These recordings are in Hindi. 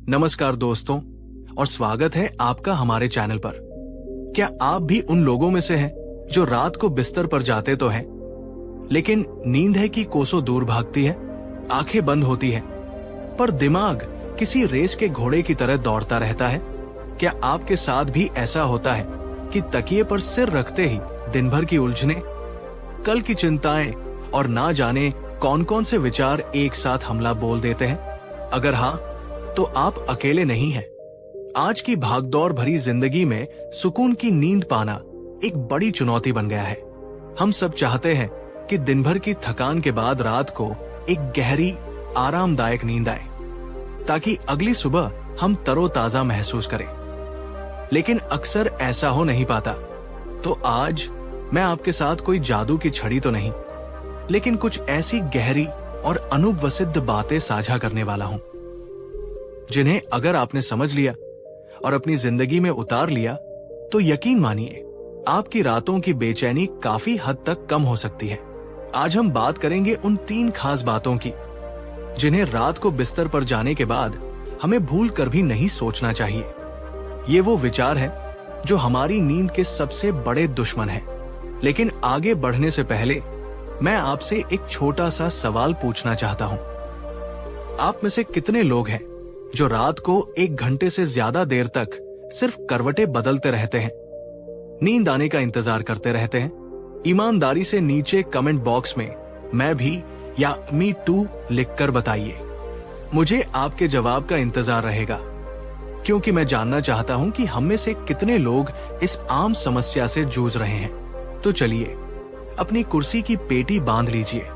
नमस्कार दोस्तों, और स्वागत है आपका हमारे चैनल पर। क्या आप भी उन लोगों में से हैं जो रात को बिस्तर पर जाते तो हैं, लेकिन नींद है कि कोसों दूर भागती है, आंखें बंद होती है, पर दिमाग किसी रेस के घोड़े की तरह दौड़ता रहता है? क्या आपके साथ भी ऐसा होता है कि तकिए पर सिर रखते ही दिन भर की उलझने, कल की चिंताएं और ना जाने कौन कौन से विचार एक साथ हमला बोल देते हैं? अगर हाँ, तो आप अकेले नहीं हैं। आज की भागदौड़ भरी जिंदगी में सुकून की नींद पाना एक बड़ी चुनौती बन गया है। हम सब चाहते हैं कि दिन भर की थकान के बाद रात को एक गहरी, आरामदायक नींद आए, ताकि अगली सुबह हम तरोताजा महसूस करें। लेकिन अक्सर ऐसा हो नहीं पाता। तो आज मैं आपके साथ कोई जादू की छड़ी तो नहीं, लेकिन कुछ ऐसी गहरी और अनुभवसिद्ध बातें साझा करने वाला हूं, जिन्हें अगर आपने समझ लिया और अपनी जिंदगी में उतार लिया तो यकीन मानिए आपकी रातों की बेचैनी काफी हद तक कम हो सकती है। आज हम बात करेंगे उन 3 खास बातों की जिन्हें रात को बिस्तर पर जाने के बाद हमें भूल कर भी नहीं सोचना चाहिए। ये वो विचार है जो हमारी नींद के सबसे बड़े दुश्मन हैं। लेकिन आगे बढ़ने से पहले मैं आपसे एक छोटा सा सवाल पूछना चाहता हूं। आप में से कितने लोग हैं जो रात को 1 घंटे से ज्यादा देर तक सिर्फ करवटें बदलते रहते हैं, नींद आने का इंतजार करते रहते हैं? ईमानदारी से नीचे कमेंट बॉक्स में मैं भी या मी टू लिखकर बताइए। मुझे आपके जवाब का इंतजार रहेगा, क्योंकि मैं जानना चाहता हूं कि हम में से कितने लोग इस आम समस्या से जूझ रहे हैं। तो चलिए अपनी कुर्सी की पेटी बांध लीजिए,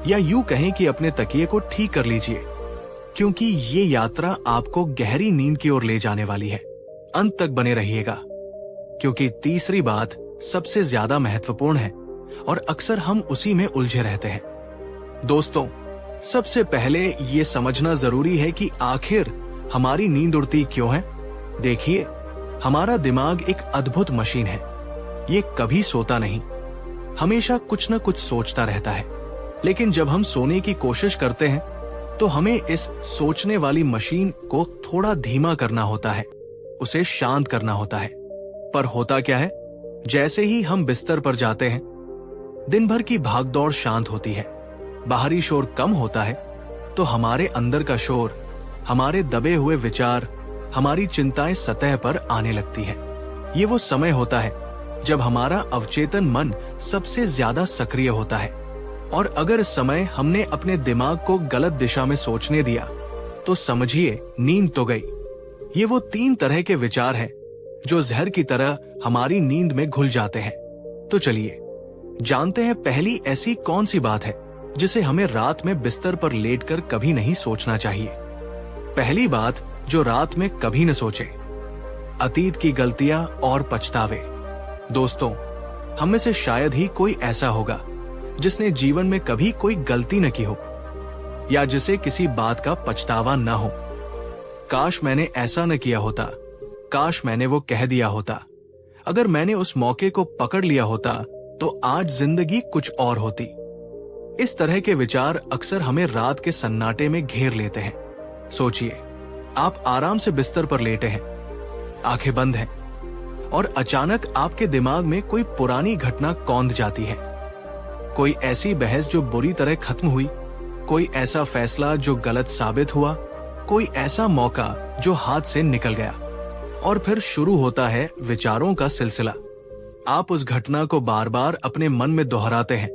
या यूं कहें कि अपने तकिए को ठीक कर लीजिए, क्योंकि ये यात्रा आपको गहरी नींद की ओर ले जाने वाली है। अंत तक बने रहिएगा, क्योंकि तीसरी बात सबसे ज्यादा महत्वपूर्ण है और अक्सर हम उसी में उलझे रहते हैं। दोस्तों, सबसे पहले ये समझना जरूरी है कि आखिर हमारी नींद उड़ती क्यों है। देखिए, हमारा दिमाग एक अद्भुत मशीन है। ये कभी सोता नहीं, हमेशा कुछ न कुछ सोचता रहता है। लेकिन जब हम सोने की कोशिश करते हैं तो हमें इस सोचने वाली मशीन को थोड़ा धीमा करना होता है, उसे शांत करना होता है। पर होता क्या है, जैसे ही हम बिस्तर पर जाते हैं, दिन भर की भागदौड़ शांत होती है, बाहरी शोर कम होता है, तो हमारे अंदर का शोर, हमारे दबे हुए विचार, हमारी चिंताएं सतह पर आने लगती है। ये वो समय होता है जब हमारा अवचेतन मन सबसे ज्यादा सक्रिय होता है, और अगर इस समय हमने अपने दिमाग को गलत दिशा में सोचने दिया तो समझिए नींद तो गई। ये वो 3 तरह के विचार हैं जो जहर की तरह हमारी नींद में घुल जाते हैं। तो चलिए जानते हैं पहली ऐसी कौन सी बात है जिसे हमें रात में बिस्तर पर लेटकर कभी नहीं सोचना चाहिए। पहली बात जो रात में कभी न सोचे, अतीत की गलतियां और पछतावे। दोस्तों, हम में से शायद ही कोई ऐसा होगा जिसने जीवन में कभी कोई गलती न की हो, या जिसे किसी बात का पछतावा न हो। काश मैंने ऐसा न किया होता, काश मैंने वो कह दिया होता, अगर मैंने उस मौके को पकड़ लिया होता तो आज जिंदगी कुछ और होती। इस तरह के विचार अक्सर हमें रात के सन्नाटे में घेर लेते हैं। सोचिए, आप आराम से बिस्तर पर लेटे हैं, आंखें बंद हैं, और अचानक आपके दिमाग में कोई पुरानी घटना कौंध जाती है। कोई ऐसी बहस जो बुरी तरह खत्म हुई, कोई ऐसा फैसला जो गलत साबित हुआ, कोई ऐसा मौका जो हाथ से निकल गया, और फिर शुरू होता है विचारों का सिलसिला। आप उस घटना को बार बार अपने मन में दोहराते हैं,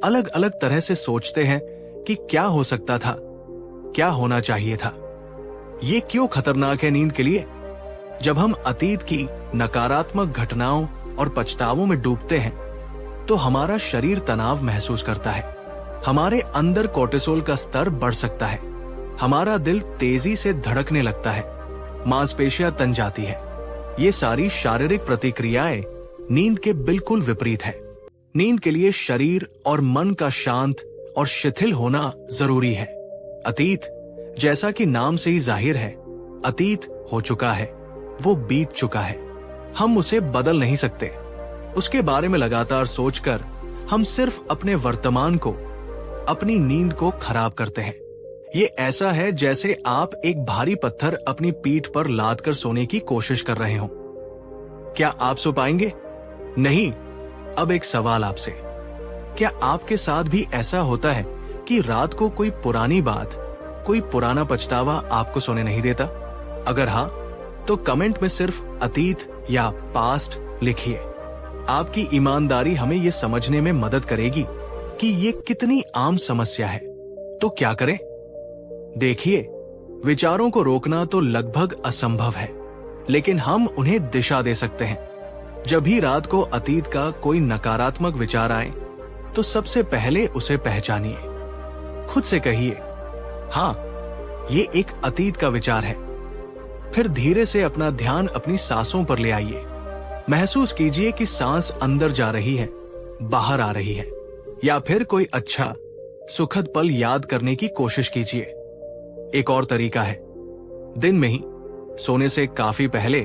अलग अलग तरह से सोचते हैं कि क्या हो सकता था, क्या होना चाहिए था, ये क्यों खतरनाक है नींद के लिए। जब हम अतीत की नकारात्मक घटनाओं और पछतावों में डूबते हैं तो हमारा शरीर तनाव महसूस करता है, हमारे अंदर कोर्टिसोल का स्तर बढ़ सकता है, हमारा दिल तेजी से धड़कने लगता है, मांसपेशियां तन जाती है। ये सारी शारीरिक प्रतिक्रियाएं नींद के बिल्कुल विपरीत है। नींद के लिए शरीर और मन का शांत और शिथिल होना जरूरी है। अतीत, जैसा कि नाम से ही जाहिर है, अतीत हो चुका है, वो बीत चुका है, हम उसे बदल नहीं सकते। उसके बारे में लगातार सोचकर हम सिर्फ अपने वर्तमान को, अपनी नींद को खराब करते हैं। ये ऐसा है जैसे आप एक भारी पत्थर अपनी पीठ पर लाद कर सोने की कोशिश कर रहे हो। क्या आप सो पाएंगे? नहीं। अब एक सवाल आपसे, क्या आपके साथ भी ऐसा होता है कि रात को कोई पुरानी बात, कोई पुराना पछतावा आपको सोने नहीं देता? अगर हाँ, तो कमेंट में सिर्फ अतीत या पास्ट लिखिए। आपकी ईमानदारी हमें ये समझने में मदद करेगी कि ये कितनी आम समस्या है। तो क्या करें? देखिए, विचारों को रोकना तो लगभग असंभव है, लेकिन हम उन्हें दिशा दे सकते हैं। जब भी रात को अतीत का कोई नकारात्मक विचार आए, तो सबसे पहले उसे पहचानिए। खुद से कहिए, हाँ, ये एक अतीत का विचार है। फिर धीरे से अपना ध्यान अपनी सांसों पर ले आइए। महसूस कीजिए कि सांस अंदर जा रही है, बाहर आ रही है, या फिर कोई अच्छा, सुखद पल याद करने की कोशिश कीजिए। एक और तरीका है, दिन में ही सोने से काफी पहले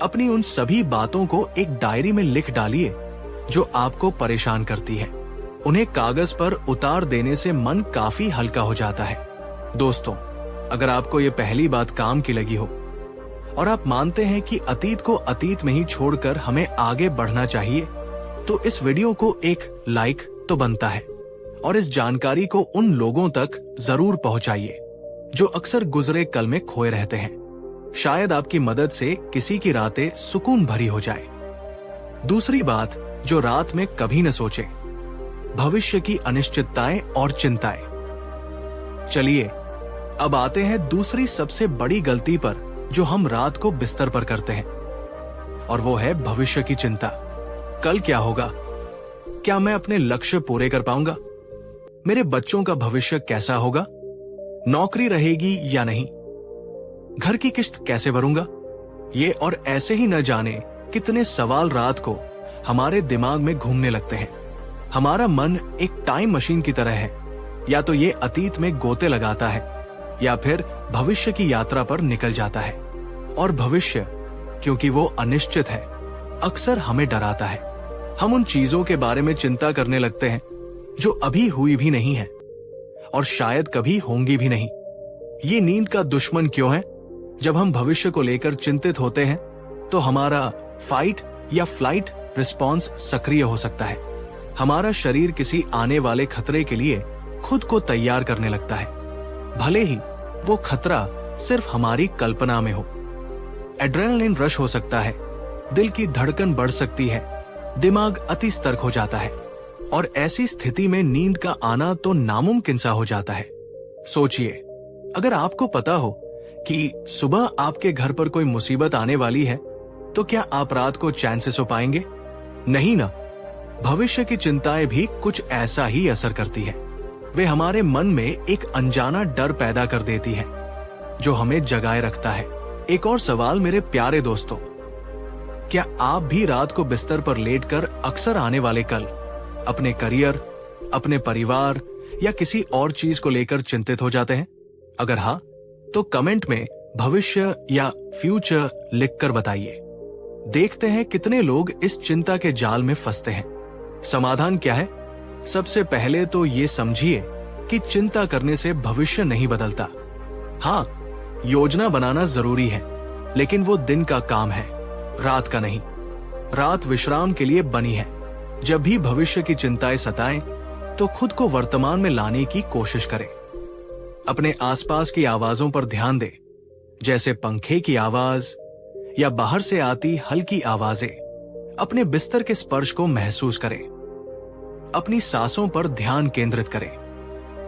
अपनी उन सभी बातों को एक डायरी में लिख डालिए जो आपको परेशान करती है। उन्हें कागज पर उतार देने से मन काफी हल्का हो जाता है। दोस्तों, अगर आपको ये पहली बात काम की लगी हो और आप मानते हैं कि अतीत को अतीत में ही छोड़कर हमें आगे बढ़ना चाहिए, तो इस वीडियो को एक लाइक तो बनता है और इस जानकारी को उन लोगों तक जरूर पहुंचाइए जो अक्सर गुजरे कल में खोए रहते हैं। शायद आपकी मदद से किसी की रातें सुकून भरी हो जाए। दूसरी बात जो रात में कभी न सोचे, भविष्य की अनिश्चितताएं और चिंताएं। चलिए, अब आते हैं दूसरी सबसे बड़ी गलती पर जो हम रात को बिस्तर पर करते हैं, और वो है भविष्य की चिंता। कल क्या होगा? क्या मैं अपने लक्ष्य पूरे कर पाऊंगा? मेरे बच्चों का भविष्य कैसा होगा? नौकरी रहेगी या नहीं? घर की किस्त कैसे भरूंगा? ये और ऐसे ही न जाने कितने सवाल रात को हमारे दिमाग में घूमने लगते हैं। हमारा मन एक टाइम मशीन की तरह है, या तो ये अतीत में गोते लगाता है या फिर भविष्य की यात्रा पर निकल जाता है। और भविष्य, क्योंकि वो अनिश्चित है, अक्सर हमें डराता है। हम उन चीजों के बारे में चिंता करने लगते हैं जो अभी हुई भी नहीं है और शायद कभी होंगी भी नहीं। ये नींद का दुश्मन क्यों है? जब हम भविष्य को लेकर चिंतित होते हैं तो हमारा फाइट या फ्लाइट रिस्पॉन्स सक्रिय हो सकता है। हमारा शरीर किसी आने वाले खतरे के लिए खुद को तैयार करने लगता है, भले ही वो खतरा सिर्फ हमारी कल्पना में हो। एड्रेनलिन रश हो सकता है, दिल की धड़कन बढ़ सकती है, दिमाग अति सतर्क हो जाता है, और ऐसी स्थिति में नींद का आना तो नामुमकिन सा हो जाता है। सोचिए, अगर आपको पता हो कि सुबह आपके घर पर कोई मुसीबत आने वाली है, तो क्या आप रात को चैन से सो पाएंगे? नहीं ना। भविष्य की चिंताएं भी कुछ ऐसा ही असर करती है। वे हमारे मन में एक अनजाना डर पैदा कर देती है जो हमें जगाए रखता है। एक और सवाल मेरे प्यारे दोस्तों, क्या आप भी रात को बिस्तर पर लेटकर अक्सर आने वाले कल, अपने करियर, अपने परिवार या किसी और चीज को लेकर चिंतित हो जाते हैं? अगर हाँ, तो कमेंट में भविष्य या फ्यूचर लिखकर बताइए। देखते हैं कितने लोग इस चिंता के जाल में फंसते हैं। समाधान क्या है? सबसे पहले तो ये समझिए कि चिंता करने से भविष्य नहीं बदलता। हाँ, योजना बनाना जरूरी है, लेकिन वो दिन का काम है, रात का नहीं। रात विश्राम के लिए बनी है। जब भी भविष्य की चिंताएं सताएं, तो खुद को वर्तमान में लाने की कोशिश करें। अपने आसपास की आवाजों पर ध्यान दें, जैसे पंखे की आवाज या बाहर से आती हल्की आवाजें। अपने बिस्तर के स्पर्श को महसूस करें। अपनी सांसों पर ध्यान केंद्रित करें।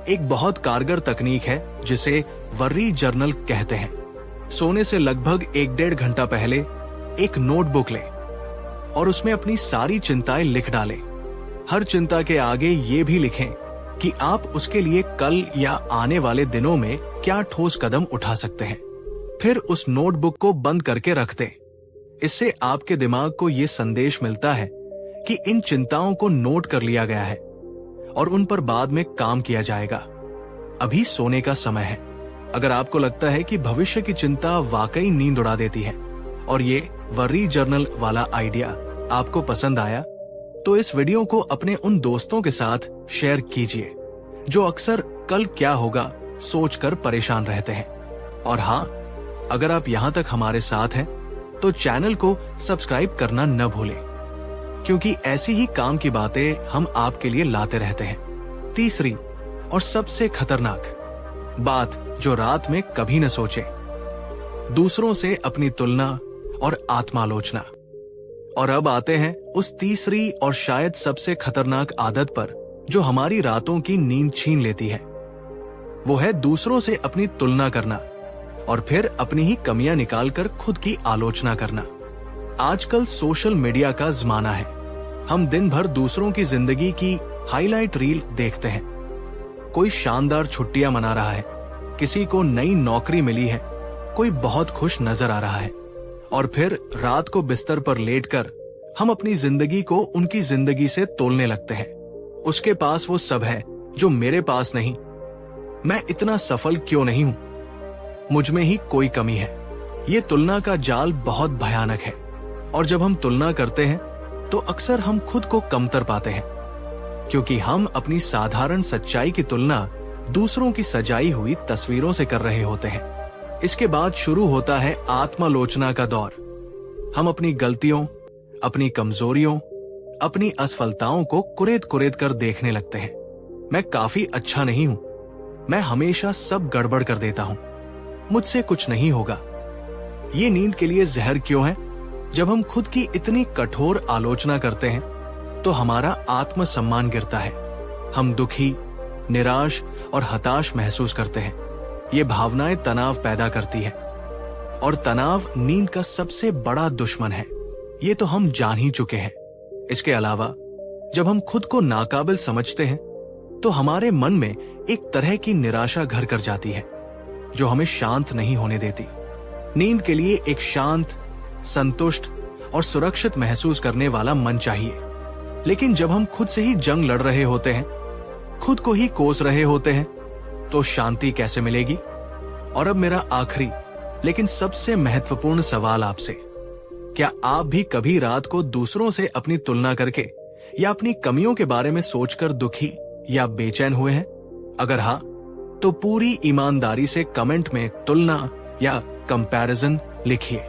एक बहुत कारगर तकनीक है जिसे वर्री जर्नल कहते हैं। सोने से लगभग 1-1.5 घंटा पहले एक नोटबुक लें और उसमें अपनी सारी चिंताएं लिख डालें। हर चिंता के आगे ये भी लिखें कि आप उसके लिए कल या आने वाले दिनों में क्या ठोस कदम उठा सकते हैं। फिर उस नोटबुक को बंद करके रख दें। इससे आपके दिमाग को यह संदेश मिलता है कि इन चिंताओं को नोट कर लिया गया है और उन पर बाद में काम किया जाएगा। अभी सोने का समय है। अगर आपको लगता है कि भविष्य की चिंता वाकई नींद उड़ा देती है और ये वर्री जर्नल वाला आइडिया आपको पसंद आया, तो इस वीडियो को अपने उन दोस्तों के साथ शेयर कीजिए जो अक्सर कल क्या होगा सोचकर परेशान रहते हैं। और हाँ, अगर आप यहां तक हमारे साथ हैं तो चैनल को सब्सक्राइब करना न भूलें, क्योंकि ऐसी ही काम की बातें हम आपके लिए लाते रहते हैं। तीसरी और सबसे खतरनाक बात जो रात में कभी न सोचे, दूसरों से अपनी तुलना और आत्मालोचना। और अब आते हैं उस तीसरी और शायद सबसे खतरनाक आदत पर जो हमारी रातों की नींद छीन लेती है। वो है दूसरों से अपनी तुलना करना और फिर अपनी ही कमियां निकालकर खुद की आलोचना करना। आजकल सोशल मीडिया का जमाना है। हम दिन भर दूसरों की जिंदगी की हाईलाइट रील देखते हैं। कोई शानदार छुट्टियां मना रहा है, किसी को नई नौकरी मिली है, कोई बहुत खुश नजर आ रहा है, और फिर रात को बिस्तर पर लेटकर हम अपनी जिंदगी को उनकी जिंदगी से तोलने लगते हैं। उसके पास वो सब है जो मेरे पास नहीं, मैं इतना सफल क्यों नहीं हूं, मुझ में ही कोई कमी है। ये तुलना का जाल बहुत भयानक है, और जब हम तुलना करते हैं तो अक्सर हम खुद को कमतर पाते हैं, क्योंकि हम अपनी साधारण सच्चाई की तुलना दूसरों की सजाई हुई तस्वीरों से कर रहे होते हैं। इसके बाद शुरू होता है आत्मालोचना का दौर। हम अपनी गलतियों, अपनी कमजोरियों, अपनी असफलताओं को कुरेद कुरेद कर देखने लगते हैं। मैं काफी अच्छा नहीं हूं, मैं हमेशा सब गड़बड़ कर देता हूं, मुझसे कुछ नहीं होगा। ये नींद के लिए जहर क्यों है? जब हम खुद की इतनी कठोर आलोचना करते हैं तो हमारा आत्मसम्मान गिरता है। हम दुखी, निराश और हताश महसूस करते हैं। ये भावनाएं तनाव पैदा करती है, और तनाव नींद का सबसे बड़ा दुश्मन है। ये तो हम जान ही चुके हैं। इसके अलावा जब हम खुद को नाकाबिल समझते हैं तो हमारे मन में एक तरह की निराशा घर कर जाती है जो हमें शांत नहीं होने देती। नींद के लिए एक शांत, संतुष्ट और सुरक्षित महसूस करने वाला मन चाहिए। लेकिन जब हम खुद से ही जंग लड़ रहे होते हैं, खुद को ही कोस रहे होते हैं, तो शांति कैसे मिलेगी? और अब मेरा आखिरी लेकिन सबसे महत्वपूर्ण सवाल आपसे, क्या आप भी कभी रात को दूसरों से अपनी तुलना करके या अपनी कमियों के बारे में सोचकर दुखी या बेचैन हुए हैं? अगर हाँ, तो पूरी ईमानदारी से कमेंट में तुलना या कंपैरिजन लिखिए।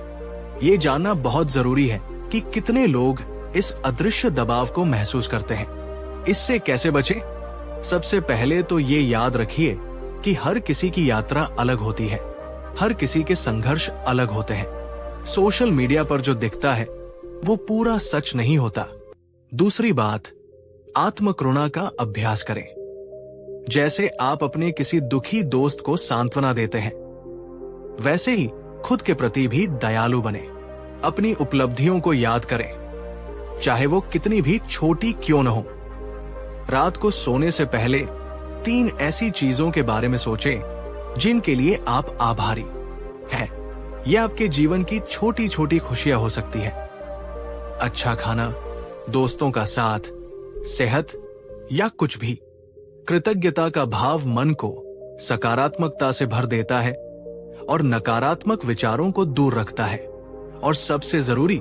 ये जानना बहुत जरूरी है कि कितने लोग इस अदृश्य दबाव को महसूस करते हैं। इससे कैसे बचें? सबसे पहले तो ये याद रखिए कि हर किसी की यात्रा अलग होती है, हर किसी के संघर्ष अलग होते हैं। सोशल मीडिया पर जो दिखता है वो पूरा सच नहीं होता। दूसरी बात, आत्मकरुणा का अभ्यास करें। जैसे आप अपने किसी दुखी दोस्त को सांत्वना देते हैं, वैसे ही खुद के प्रति भी दयालु बने। अपनी उपलब्धियों को याद करें, चाहे वो कितनी भी छोटी क्यों न हो। रात को सोने से पहले 3 ऐसी चीजों के बारे में सोचें जिनके लिए आप आभारी हैं। यह आपके जीवन की छोटी छोटी खुशियां हो सकती है। अच्छा खाना, दोस्तों का साथ, सेहत या कुछ भी। कृतज्ञता का भाव मन को सकारात्मकता से भर देता है और नकारात्मक विचारों को दूर रखता है। और सबसे जरूरी,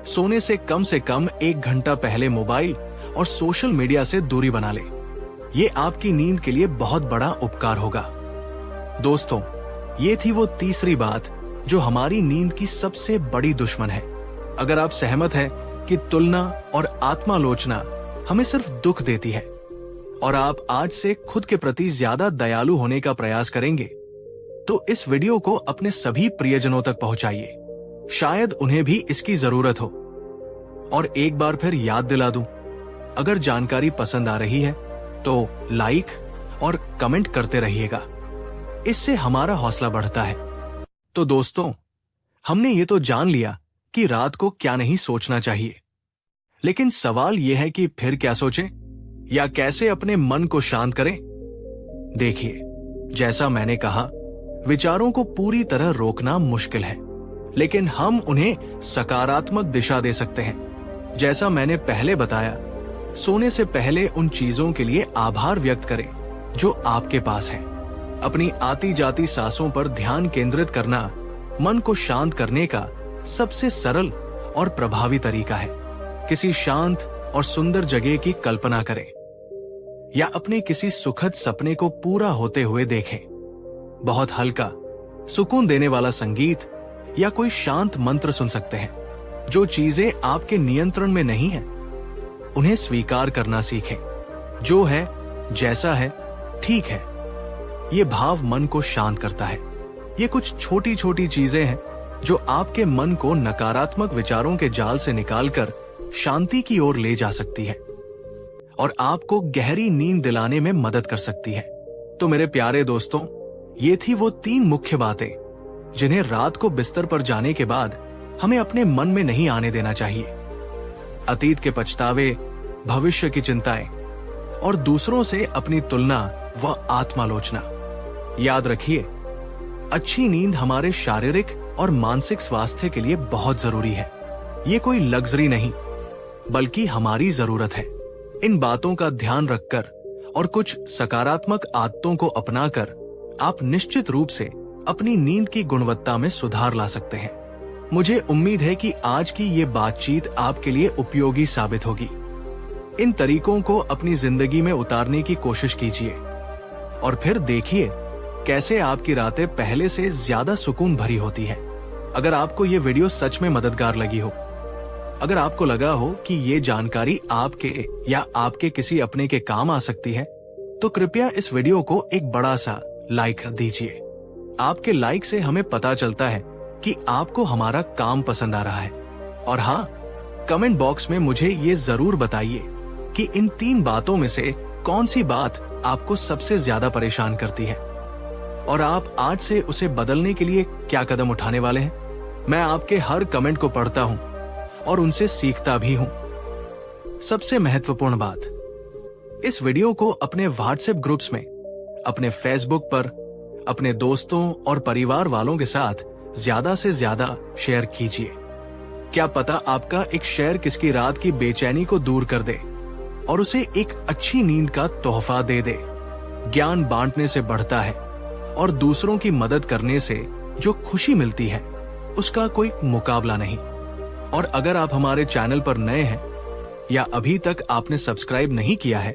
सोने से कम 1 घंटा पहले मोबाइल और सोशल मीडिया से दूरी बना ले। ये आपकी नींद के लिए बहुत बड़ा उपकार होगा। दोस्तों, ये थी वो तीसरी बात जो हमारी नींद की सबसे बड़ी दुश्मन है। अगर आप सहमत हैं कि तुलना और आत्मालोचना हमें सिर्फ दुख देती है और आप आज से खुद के प्रति ज्यादा दयालु होने का प्रयास करेंगे, तो इस वीडियो को अपने सभी प्रियजनों तक पहुंचाइए। शायद उन्हें भी इसकी जरूरत हो। और एक बार फिर याद दिला दूं, अगर जानकारी पसंद आ रही है तो लाइक और कमेंट करते रहिएगा। इससे हमारा हौसला बढ़ता है। तो दोस्तों, हमने ये तो जान लिया कि रात को क्या नहीं सोचना चाहिए, लेकिन सवाल यह है कि फिर क्या सोचें या कैसे अपने मन को शांत करें। देखिए, जैसा मैंने कहा, विचारों को पूरी तरह रोकना मुश्किल है, लेकिन हम उन्हें सकारात्मक दिशा दे सकते हैं। जैसा मैंने पहले बताया, सोने से पहले उन चीजों के लिए आभार व्यक्त करें जो आपके पास है। अपनी आती जाती सांसों पर ध्यान केंद्रित करना मन को शांत करने का सबसे सरल और प्रभावी तरीका है। किसी शांत और सुंदर जगह की कल्पना करें या अपने किसी सुखद सपने को पूरा होते हुए देखें। बहुत हल्का, सुकून देने वाला संगीत या कोई शांत मंत्र सुन सकते हैं। जो चीजें आपके नियंत्रण में नहीं है, उन्हें स्वीकार करना सीखें। जो है, जैसा है, ठीक है। ये भाव मन को शांत करता है। ये कुछ छोटी छोटी चीजें हैं जो आपके मन को नकारात्मक विचारों के जाल से निकालकर शांति की ओर ले जा सकती है और आपको गहरी नींद दिलाने में मदद कर सकती है। तो मेरे प्यारे दोस्तों, ये थी वो 3 मुख्य बातें जिन्हें रात को बिस्तर पर जाने के बाद हमें अपने मन में नहीं आने देना चाहिए। अतीत के पछतावे, भविष्य की चिंताएं और दूसरों से अपनी तुलना व आत्मालोचना। याद रखिए, अच्छी नींद हमारे शारीरिक और मानसिक स्वास्थ्य के लिए बहुत जरूरी है। ये कोई लग्जरी नहीं, बल्कि हमारी जरूरत है। इन बातों का ध्यान रखकर और कुछ सकारात्मक आदतों को अपनाकर आप निश्चित रूप से अपनी नींद की गुणवत्ता में सुधार ला सकते हैं। मुझे उम्मीद है कि आज की ये बातचीत आपके लिए उपयोगी साबित होगी। इन तरीकों को अपनी जिंदगी में उतारने की कोशिश कीजिए और फिर देखिए कैसे आपकी रातें पहले से ज्यादा सुकून भरी होती है। अगर आपको ये वीडियो सच में मददगार लगी हो, अगर आपको लगा हो कि ये जानकारी आपके या आपके किसी अपने के काम आ सकती है, तो कृपया इस वीडियो को एक बड़ा सा लाइक दीजिए। आपके लाइक से हमें पता चलता है कि आपको हमारा काम पसंद आ रहा है। और हाँ, कमेंट बॉक्स में मुझे ये जरूर बताइए कि इन 3 बातों में से कौन सी बात आपको सबसे ज्यादा परेशान करती है और आप आज से उसे बदलने के लिए क्या कदम उठाने वाले हैं। मैं आपके हर कमेंट को पढ़ता हूं और उनसे सीखता भी हूं। सबसे महत्वपूर्ण बात, इस वीडियो को अपने व्हाट्सएप ग्रुप्स में, अपने फेसबुक पर, अपने दोस्तों और परिवार वालों के साथ ज्यादा से ज्यादा शेयर कीजिए। क्या पता आपका एक शेयर किसकी रात की बेचैनी को दूर कर दे और उसे एक अच्छी नींद का तोहफा दे दे। ज्ञान बांटने से बढ़ता है और दूसरों की मदद करने से जो खुशी मिलती है उसका कोई मुकाबला नहीं। और अगर आप हमारे चैनल पर नए हैं या अभी तक आपने सब्सक्राइब नहीं किया है,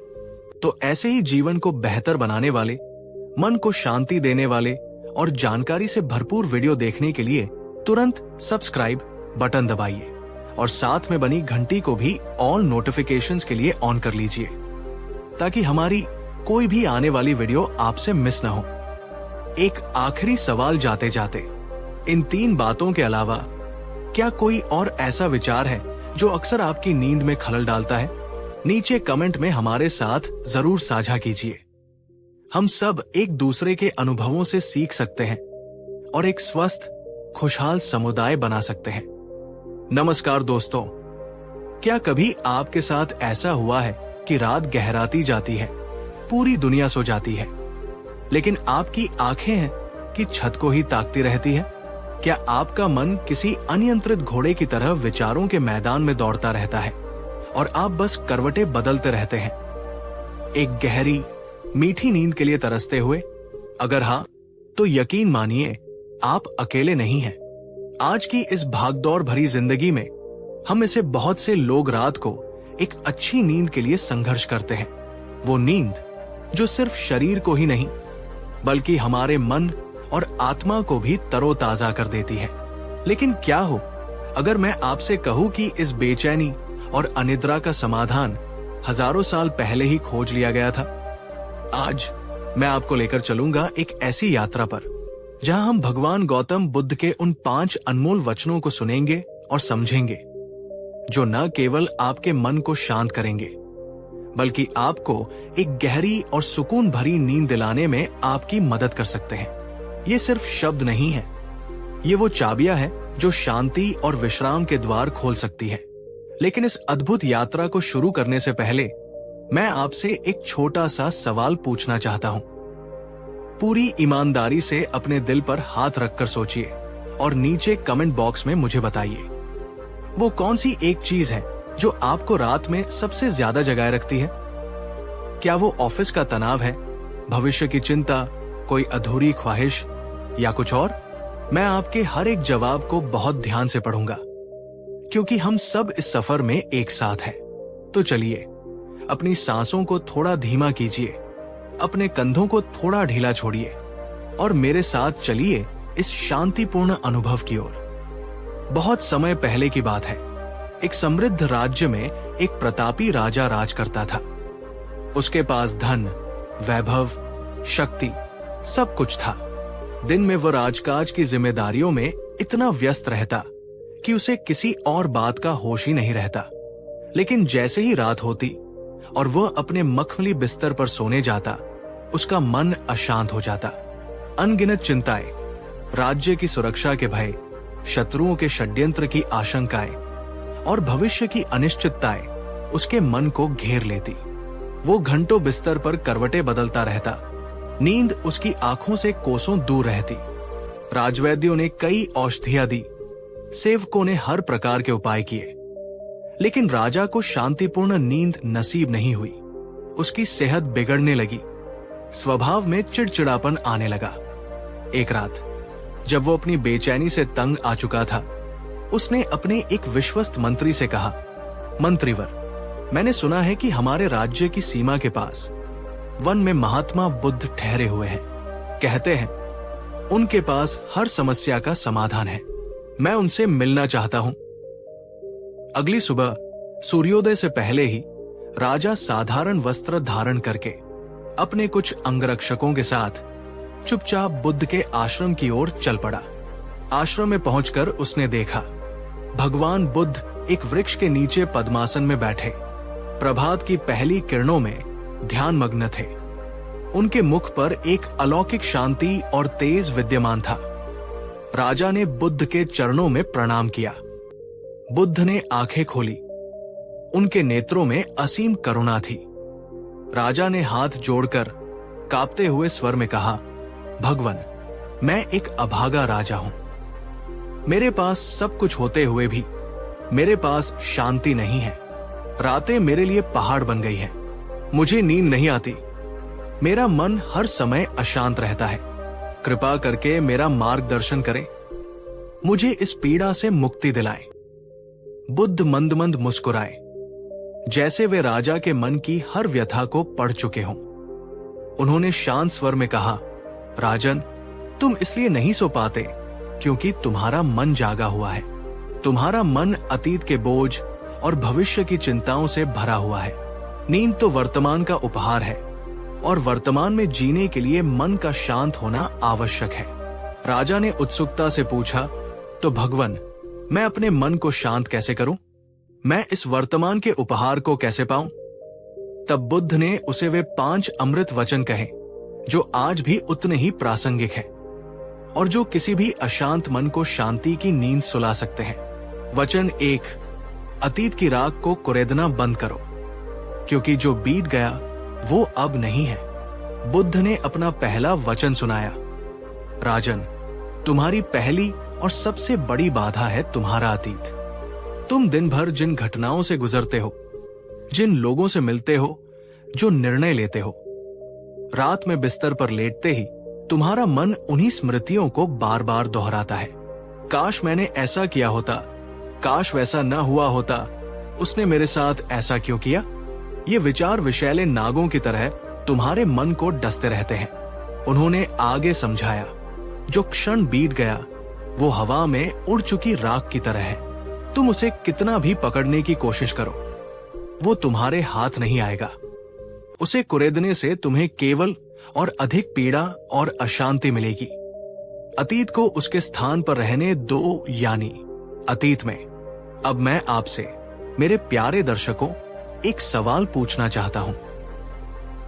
तो ऐसे ही जीवन को बेहतर बनाने वाले, मन को शांति देने वाले और जानकारी से भरपूर वीडियो देखने के लिए तुरंत सब्सक्राइब बटन दबाइए और साथ में बनी घंटी को भी ऑल नोटिफिकेशंस के लिए ऑन कर लीजिए, ताकि हमारी कोई भी आने वाली वीडियो आपसे मिस ना हो। एक आखिरी सवाल जाते जाते, इन 3 बातों के अलावा क्या कोई और ऐसा विचार है जो अक्सर आपकी नींद में खलल डालता है? नीचे कमेंट में हमारे साथ जरूर साझा कीजिए। हम सब एक दूसरे के अनुभवों से सीख सकते हैं और एक स्वस्थ, खुशहाल समुदाय बना सकते हैं। नमस्कार दोस्तों, क्या कभी आपके साथ ऐसा हुआ है कि रात गहराती जाती है, पूरी दुनिया सो जाती है, लेकिन आपकी आंखें हैं कि छत को ही ताकती रहती है? क्या आपका मन किसी अनियंत्रित घोड़े की तरह विचारों के मैदान में दौड़ता रहता है और आप बस करवटें बदलते रहते हैं, एक गहरी मीठी नींद के लिए तरसते हुए? अगर हाँ, तो यकीन मानिए आप अकेले नहीं हैं। आज की इस भागदौड़ भरी जिंदगी में हम में से बहुत से लोग रात को एक अच्छी नींद के लिए संघर्ष करते हैं। वो नींद जो सिर्फ शरीर को ही नहीं, बल्कि हमारे मन और आत्मा को भी तरोताजा कर देती है। लेकिन क्या हो अगर मैं आपसे कहूं कि इस बेचैनी और अनिद्रा का समाधान हजारों साल पहले ही खोज लिया गया था? आज मैं आपको लेकर चलूंगा एक ऐसी यात्रा पर जहां हम भगवान गौतम बुद्ध के उन 5 अनमोल वचनों को सुनेंगे और समझेंगे, जो न केवल आपके मन को शांत करेंगे, बल्कि आपको एक गहरी और सुकून भरी नींद दिलाने में आपकी मदद कर सकते हैं। ये सिर्फ शब्द नहीं है, ये वो चाबियां हैं जो शांति और विश्राम के द्वार खोल सकती है। लेकिन इस अद्भुत यात्रा को शुरू करने से पहले मैं आपसे एक छोटा सा सवाल पूछना चाहता हूं। पूरी ईमानदारी से अपने दिल पर हाथ रखकर सोचिए और नीचे कमेंट बॉक्स में मुझे बताइए, वो कौन सी एक चीज है जो आपको रात में सबसे ज्यादा जगाए रखती है? क्या वो ऑफिस का तनाव है, भविष्य की चिंता, कोई अधूरी ख्वाहिश या कुछ और? मैं आपके हर एक जवाब को बहुत ध्यान से पढ़ूंगा, क्योंकि हम सब इस सफर में एक साथ हैं। तो चलिए, अपनी सांसों को थोड़ा धीमा कीजिए, अपने कंधों को थोड़ा ढीला छोड़िए और मेरे साथ चलिए इस शांतिपूर्ण अनुभव की ओर। बहुत समय पहले की बात है। एक समृद्ध राज्य में एक प्रतापी राजा राज करता था। उसके पास धन, वैभव, शक्ति सब कुछ था। दिन में वह राजकाज की जिम्मेदारियों में इतना व्यस्त रहता कि उसे किसी और बात का होश ही नहीं रहता। लेकिन जैसे ही रात होती और वह अपने मखमली बिस्तर पर सोने जाता, उसका मन अशांत हो जाता। अनगिनत चिंताएं, राज्य की सुरक्षा के भय, शत्रुओं के षड्यंत्र की आशंकाएं और भविष्य की अनिश्चितताएं उसके मन को घेर लेती। वो घंटों बिस्तर पर करवटें बदलता रहता। नींद उसकी आंखों से कोसों दूर रहती। राजवैद्यों ने कई औषधियां दी, सेवकों ने हर प्रकार के उपाय किए, लेकिन राजा को शांतिपूर्ण नींद नसीब नहीं हुई। उसकी सेहत बिगड़ने लगी, स्वभाव में चिड़चिड़ापन आने लगा। एक रात जब वो अपनी बेचैनी से तंग आ चुका था, उसने अपने एक विश्वस्त मंत्री से कहा, मंत्रीवर, मैंने सुना है कि हमारे राज्य की सीमा के पास वन में महात्मा बुद्ध ठहरे हुए हैं। कहते हैं उनके पास हर समस्या का समाधान है। मैं उनसे मिलना चाहता हूं। अगली सुबह सूर्योदय से पहले ही राजा साधारण वस्त्र धारण करके अपने कुछ अंगरक्षकों के साथ चुपचाप बुद्ध के आश्रम की ओर चल पड़ा। आश्रम में पहुंचकर उसने देखा भगवान बुद्ध एक वृक्ष के नीचे पद्मासन में बैठे प्रभात की पहली किरणों में ध्यान मग्न थे। उनके मुख पर एक अलौकिक शांति और तेज विद्यमान था। राजा ने बुद्ध के चरणों में प्रणाम किया। बुद्ध ने आंखें खोली। उनके नेत्रों में असीम करुणा थी। राजा ने हाथ जोड़कर कांपते हुए स्वर में कहा, भगवान, मैं एक अभागा राजा हूं। मेरे पास सब कुछ होते हुए भी मेरे पास शांति नहीं है। रातें मेरे लिए पहाड़ बन गई हैं। मुझे नींद नहीं आती। मेरा मन हर समय अशांत रहता है। कृपा करके मेरा मार्गदर्शन करें, मुझे इस पीड़ा से मुक्ति दिलाएं। बुद्ध मंद मंद मुस्कुराए, जैसे वे राजा के मन की हर व्यथा को पढ़ चुके हों। उन्होंने शांत स्वर में कहा, राजन, तुम इसलिए नहीं सो पाते क्योंकि तुम्हारा मन जागा हुआ है। तुम्हारा मन अतीत के बोझ और भविष्य की चिंताओं से भरा हुआ है। नींद तो वर्तमान का उपहार है और वर्तमान में जीने के लिए मन का शांत होना आवश्यक है। राजा ने उत्सुकता से पूछा, तो भगवान, मैं अपने मन को शांत कैसे करूं? मैं इस वर्तमान के उपहार को कैसे पाऊं? तब बुद्ध ने उसे वे 5 अमृत वचन कहे जो आज भी उतने ही प्रासंगिक हैं और जो किसी भी अशांत मन को शांति की नींद सुला सकते हैं। वचन 1, अतीत की राख को कुरेदना बंद करो, क्योंकि जो बीत गया वो अब नहीं है। बुद्ध ने अपना पहला वचन सुनाया, राजन, तुम्हारी पहली और सबसे बड़ी बाधा है तुम्हारा अतीत। तुम दिन भर जिन घटनाओं से गुजरते हो, जिन लोगों से मिलते हो, जो निर्णय लेते हो, रात में बिस्तर पर लेटते ही तुम्हारा मन उन्हीं स्मृतियों को बार बार दोहराता है। काश मैंने ऐसा किया होता, काश वैसा न हुआ होता, उसने मेरे साथ ऐसा क्यों किया? ये विचार विषैले नागों की तरह तुम्हारे मन को डसते रहते हैं। उन्होंने आगे समझाया, जो क्षण बीत गया वो हवा में उड़ चुकी राख की तरह है। तुम उसे कितना भी पकड़ने की कोशिश करो, वो तुम्हारे हाथ नहीं आएगा। उसे कुरेदने से तुम्हें केवल और अधिक पीड़ा और अशांति मिलेगी। अतीत को उसके स्थान पर रहने दो, यानी अतीत में। अब मैं आपसे, मेरे प्यारे दर्शकों, एक सवाल पूछना चाहता हूं।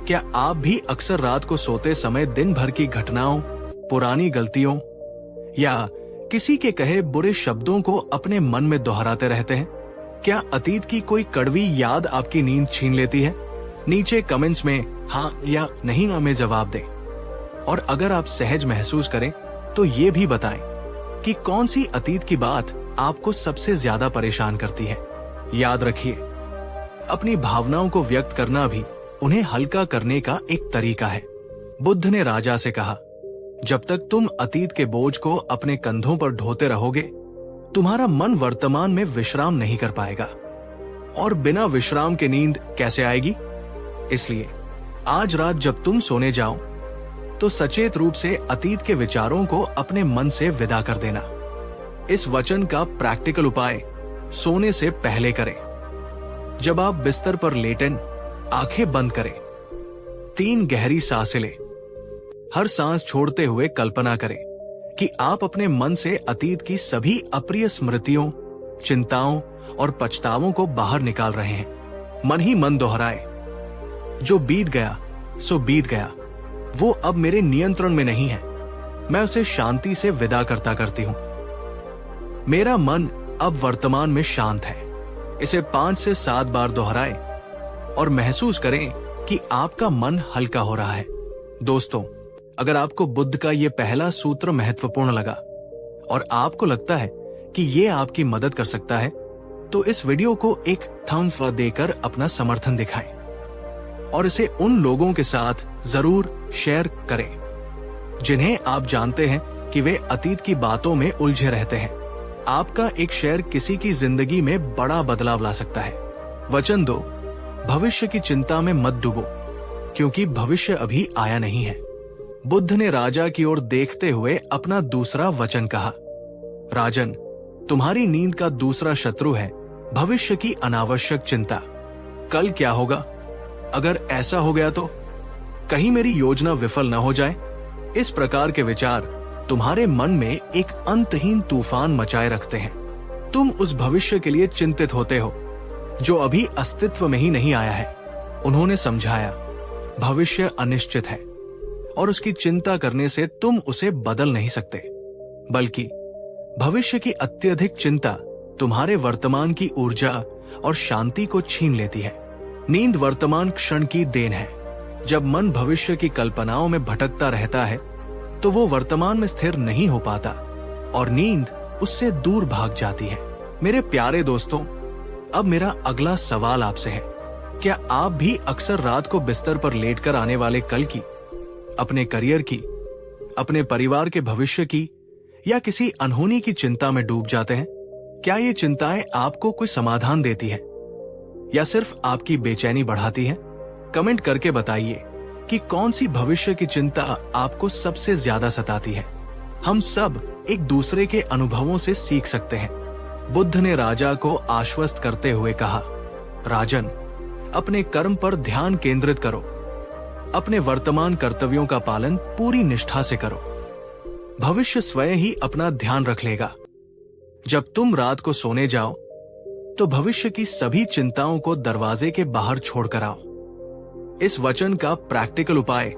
क्या आप भी अक्सर रात को सोते समय दिन भर की घटनाओं, पुरानी गलतियों या किसी के कहे बुरे शब्दों को अपने मन में दोहराते रहते हैं? क्या अतीत की कोई कड़वी याद आपकी नींद छीन लेती है? नीचे कमेंट्स में हाँ या नहीं हमें जवाब दें। और अगर आप सहज महसूस करें तो ये भी बताएं कि कौन सी अतीत की बात आपको सबसे ज्यादा परेशान करती है। याद रखिए, अपनी भावनाओं को व्यक्त करना भी उन्हें हल्का करने का एक तरीका है। बुद्ध ने राजा से कहा, जब तक तुम अतीत के बोझ को अपने कंधों पर ढोते रहोगे, तुम्हारा मन वर्तमान में विश्राम नहीं कर पाएगा, और बिना विश्राम के नींद कैसे आएगी? इसलिए आज रात जब तुम सोने जाओ तो सचेत रूप से अतीत के विचारों को अपने मन से विदा कर देना। इस वचन का प्रैक्टिकल उपाय सोने से पहले करें। जब आप बिस्तर पर लेटें, आंखें बंद करें, 3 गहरी सांसें लें। हर सांस छोड़ते हुए कल्पना करें कि आप अपने मन से अतीत की सभी अप्रिय स्मृतियों, चिंताओं और पछतावों को बाहर निकाल रहे हैं। मन ही मन दोहराए, जो बीत गया सो बीत गया, वो अब मेरे नियंत्रण में नहीं है। मैं उसे शांति से विदा करती हूं। मेरा मन अब वर्तमान में शांत है। इसे 5 से 7 बार दोहराएं और महसूस करें कि आपका मन हल्का हो रहा है। दोस्तों, अगर आपको बुद्ध का ये पहला सूत्र महत्वपूर्ण लगा और आपको लगता है कि ये आपकी मदद कर सकता है, तो इस वीडियो को एक थम्स अप देकर अपना समर्थन दिखाएं और इसे उन लोगों के साथ जरूर शेयर करें जिन्हें आप जानते हैं कि वे अतीत की बातों में उलझे रहते हैं। आपका एक शेयर किसी की जिंदगी में बड़ा बदलाव ला सकता है। वचन 2, भविष्य की चिंता में मत डूबो, क्योंकि भविष्य अभी आया नहीं है। बुद्ध ने राजा की ओर देखते हुए अपना दूसरा वचन कहा, राजन, तुम्हारी नींद का दूसरा शत्रु है भविष्य की अनावश्यक चिंता। कल क्या होगा? अगर ऐसा हो गया तो? कहीं मेरी योजना विफल न हो जाए? इस प्रकार के विचार तुम्हारे मन में एक अंतहीन तूफान मचाए रखते हैं। तुम उस भविष्य के लिए चिंतित होते हो जो अभी अस्तित्व में ही नहीं आया है। उन्होंने समझाया, भविष्य अनिश्चित है और उसकी चिंता करने से तुम उसे बदल नहीं सकते, बल्कि भविष्य की अत्यधिक चिंता तुम्हारे वर्तमान की ऊर्जा और शांति को छीन लेती है। नींद वर्तमान क्षण की देन है। जब मन भविष्य की कल्पनाओं में भटकता रहता है तो वो वर्तमान में स्थिर नहीं हो पाता और नींद उससे दूर भाग जाती है। मेरे प्यारे दोस्तों, अब मेरा अगला सवाल आपसे है, क्या आप भी अक्सर रात को बिस्तर पर लेटकर आने वाले कल की, अपने करियर की, अपने परिवार के भविष्य की या किसी अनहोनी की चिंता में डूब जाते हैं? क्या ये चिंताएं आपको कोई समाधान देती है या सिर्फ आपकी बेचैनी बढ़ाती है? कमेंट करके बताइए कि कौन सी भविष्य की चिंता आपको सबसे ज्यादा सताती है। हम सब एक दूसरे के अनुभवों से सीख सकते हैं। बुद्ध ने राजा को आश्वस्त करते हुए कहा, राजन, अपने कर्म पर ध्यान केंद्रित करो, अपने वर्तमान कर्तव्यों का पालन पूरी निष्ठा से करो। भविष्य स्वयं ही अपना ध्यान रख लेगा। जब तुम रात को सोने जाओ तो भविष्य की सभी चिंताओं को दरवाजे के बाहर छोड़कर आओ। इस वचन का प्रैक्टिकल उपाय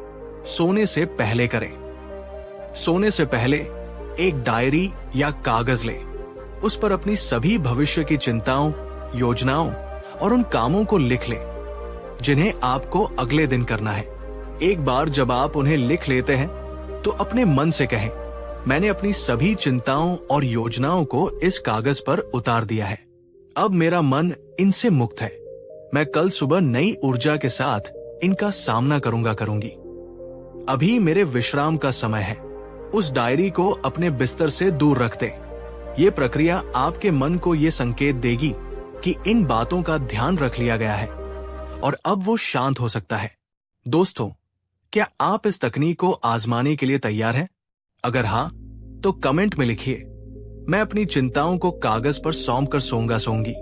सोने से पहले करें। सोने से पहले एक डायरी या कागज ले। उस पर अपनी सभी भविष्य की चिंताओं, योजनाओं और उन कामों को लिख ले जिन्हें आपको अगले दिन करना है। एक बार जब आप उन्हें लिख लेते हैं तो अपने मन से कहें, मैंने अपनी सभी चिंताओं और योजनाओं को इस कागज पर उतार दिया है। अब मेरा मन इनसे मुक्त है। मैं कल सुबह नई ऊर्जा के साथ इनका सामना करूंगी। अभी मेरे विश्राम का समय है। उस डायरी को अपने बिस्तर से दूर रख दे। ये प्रक्रिया आपके मन को ये संकेत देगी कि इन बातों का ध्यान रख लिया गया है और अब वो शांत हो सकता है। दोस्तों, क्या आप इस तकनीक को आजमाने के लिए तैयार हैं? अगर हाँ, तो कमेंट में लिखिए, मैं अपनी चिंताओं को कागज पर सौंप कर सोऊंगी।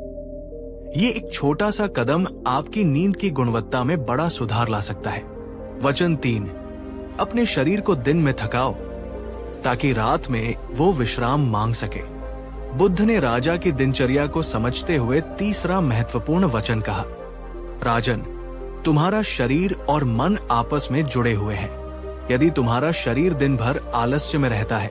ये एक छोटा सा कदम आपकी नींद की गुणवत्ता में बड़ा सुधार ला सकता है। वचन 3, अपने शरीर को दिन में थकाओ ताकि रात में वो विश्राम मांग सके। बुद्ध ने राजा की दिनचर्या को समझते हुए तीसरा महत्वपूर्ण वचन कहा, राजन, तुम्हारा शरीर और मन आपस में जुड़े हुए हैं। यदि तुम्हारा शरीर दिन भर आलस्य में रहता है,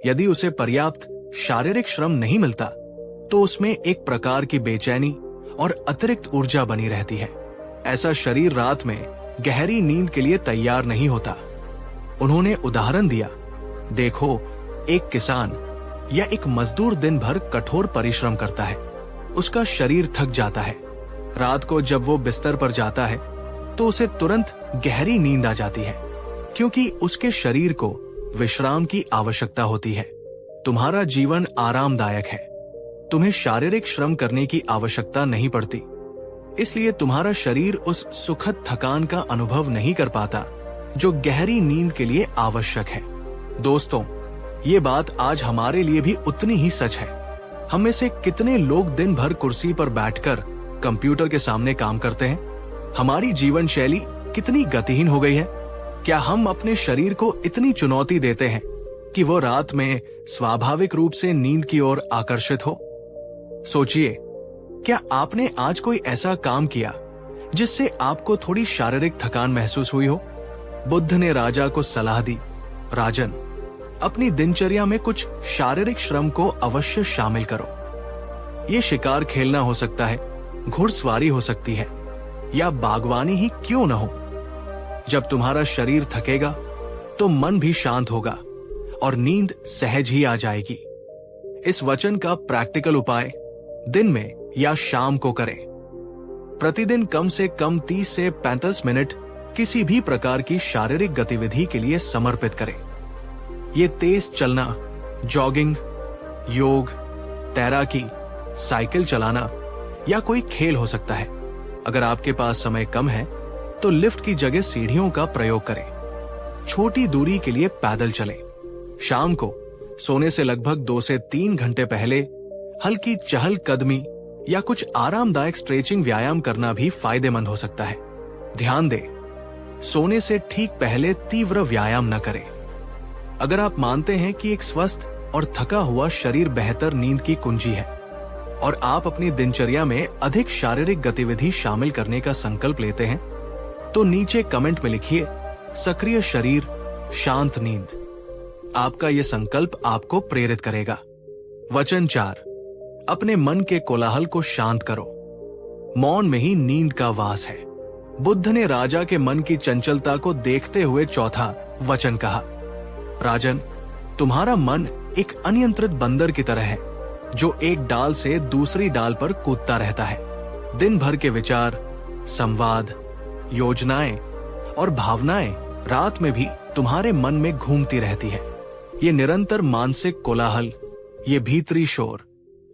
यदि उसे पर्याप्त शारीरिक श्रम नहीं मिलता, तो उसमें एक प्रकार की बेचैनी और अतिरिक्त ऊर्जा बनी रहती है। ऐसा शरीर रात में गहरी नींद के लिए तैयार नहीं होता। उन्होंने उदाहरण दिया, देखो, एक किसान या एक मजदूर दिन भर कठोर परिश्रम करता है, उसका शरीर थक जाता है। रात को जब वो बिस्तर पर जाता है तो उसे तुरंत गहरी नींद आ जाती है, क्योंकि उसके शरीर को विश्राम की आवश्यकता होती है। तुम्हारा जीवन आरामदायक है, तुम्हें शारीरिक श्रम करने की आवश्यकता नहीं पड़ती, इसलिए तुम्हारा शरीर उस सुखद थकान का अनुभव नहीं कर पाता जो गहरी नींद के लिए आवश्यक है। दोस्तों, ये बात आज हमारे लिए भी उतनी ही सच है। हम में से कितने लोग दिन भर कुर्सी पर बैठकर कंप्यूटर के सामने काम करते हैं? हमारी जीवन शैली कितनी गतिहीन हो गई है। क्या हम अपने शरीर को इतनी चुनौती देते हैं कि वो रात में स्वाभाविक रूप से नींद की ओर आकर्षित हो? सोचिए, क्या आपने आज कोई ऐसा काम किया जिससे आपको थोड़ी शारीरिक थकान महसूस हुई हो? बुद्ध ने राजा को सलाह दी, राजन, अपनी दिनचर्या में कुछ शारीरिक श्रम को अवश्य शामिल करो। ये शिकार खेलना हो सकता है, घुड़सवारी हो सकती है, या बागवानी ही क्यों न हो। जब तुम्हारा शरीर थकेगा तो मन भी शांत होगा और नींद सहज ही आ जाएगी। इस वचन का प्रैक्टिकल उपाय दिन में या शाम को करें। प्रतिदिन कम से कम 30 से 35 मिनट किसी भी प्रकार की शारीरिक गतिविधि के लिए समर्पित करें। ये तेज चलना, जॉगिंग, योग, तैराकी, साइकिल चलाना या कोई खेल हो सकता है। अगर आपके पास समय कम है तो लिफ्ट की जगह सीढ़ियों का प्रयोग करें। छोटी दूरी के लिए पैदल चलें। शाम को सोने से लगभग 2 से 3 घंटे पहले हल्की चहलकदमी या कुछ आरामदायक स्ट्रेचिंग व्यायाम करना भी फायदेमंद हो सकता है। ध्यान दें, सोने से ठीक पहले तीव्र व्यायाम न करें। अगर आप मानते हैं कि एक स्वस्थ और थका हुआ शरीर बेहतर नींद की कुंजी है और आप अपनी दिनचर्या में अधिक शारीरिक गतिविधि शामिल करने का संकल्प लेते हैं, तो नीचे कमेंट में लिखिए, सक्रिय शरीर, शांत नींद। आपका यह संकल्प आपको प्रेरित करेगा। वचन 4, अपने मन के कोलाहल को शांत करो। मौन में ही नींद का वास है। बुद्ध ने राजा के मन की चंचलता को देखते हुए चौथा वचन कहा, राजन, तुम्हारा मन एक अनियंत्रित बंदर की तरह है जो एक डाल से दूसरी डाल पर कूदता रहता है। दिन भर के विचार, संवाद, योजनाएं और भावनाएं रात में भी तुम्हारे मन में घूमती रहती है। ये निरंतर मानसिक कोलाहल, ये भीतरी शोर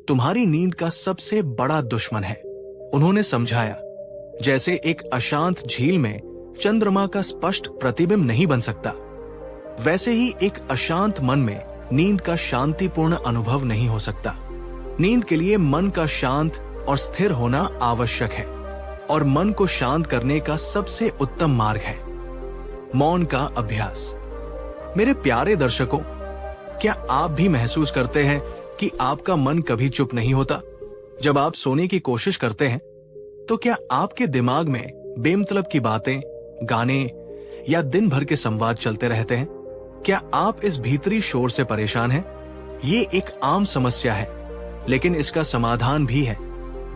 तुम्हारी नींद का सबसे बड़ा दुश्मन है। उन्होंने समझाया, जैसे एक अशांत झील में चंद्रमा का स्पष्ट प्रतिबिंब नहीं बन सकता, वैसे ही एक अशांत मन में नींद का शांतिपूर्ण अनुभव नहीं हो सकता। नींद के लिए मन का शांत और स्थिर होना आवश्यक है और मन को शांत करने का सबसे उत्तम मार्ग है मौन का अभ्यास। मेरे प्यारे दर्शकों, क्या आप भी महसूस करते हैं कि आपका मन कभी चुप नहीं होता? जब आप सोने की कोशिश करते हैं तो क्या आपके दिमाग में बेमतलब की बातें, गाने या दिन भर के संवाद चलते रहते हैं? क्या आप इस भीतरी शोर से परेशान हैं? ये एक आम समस्या है, लेकिन इसका समाधान भी है।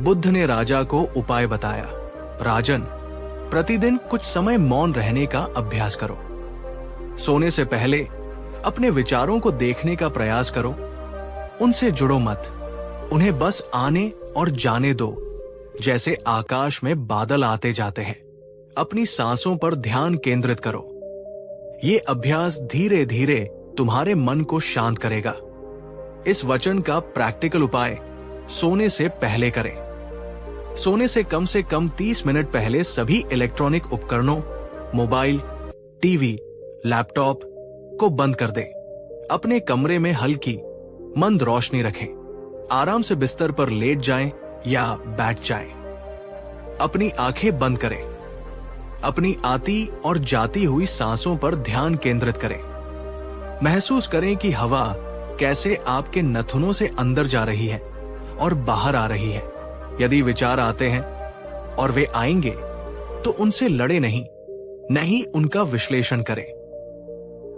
बुद्ध ने राजा को उपाय बताया, राजन, प्रतिदिन कुछ समय मौन रहने का अभ्यास करो। सोने से पहले अपने विचारों को देखने का प्रयास करो। उनसे जुड़ो मत, उन्हें बस आने और जाने दो, जैसे आकाश में बादल आते जाते हैं। अपनी सांसों पर ध्यान केंद्रित करो। ये अभ्यास धीरे धीरे तुम्हारे मन को शांत करेगा। इस वचन का प्रैक्टिकल उपाय सोने से पहले करें। सोने से कम 30 मिनट पहले सभी इलेक्ट्रॉनिक उपकरणों, मोबाइल, टीवी, लैपटॉप को बंद कर दें। अपने कमरे में हल्की मंद रोशनी रखें। आराम से बिस्तर पर लेट जाएं या बैठ जाएं। अपनी आंखें बंद करें। अपनी आती और जाती हुई सांसों पर ध्यान केंद्रित करें। महसूस करें कि हवा कैसे आपके नथुनों से अंदर जा रही है और बाहर आ रही है। यदि विचार आते हैं और वे आएंगे तो उनसे लड़े नहीं उनका विश्लेषण करें।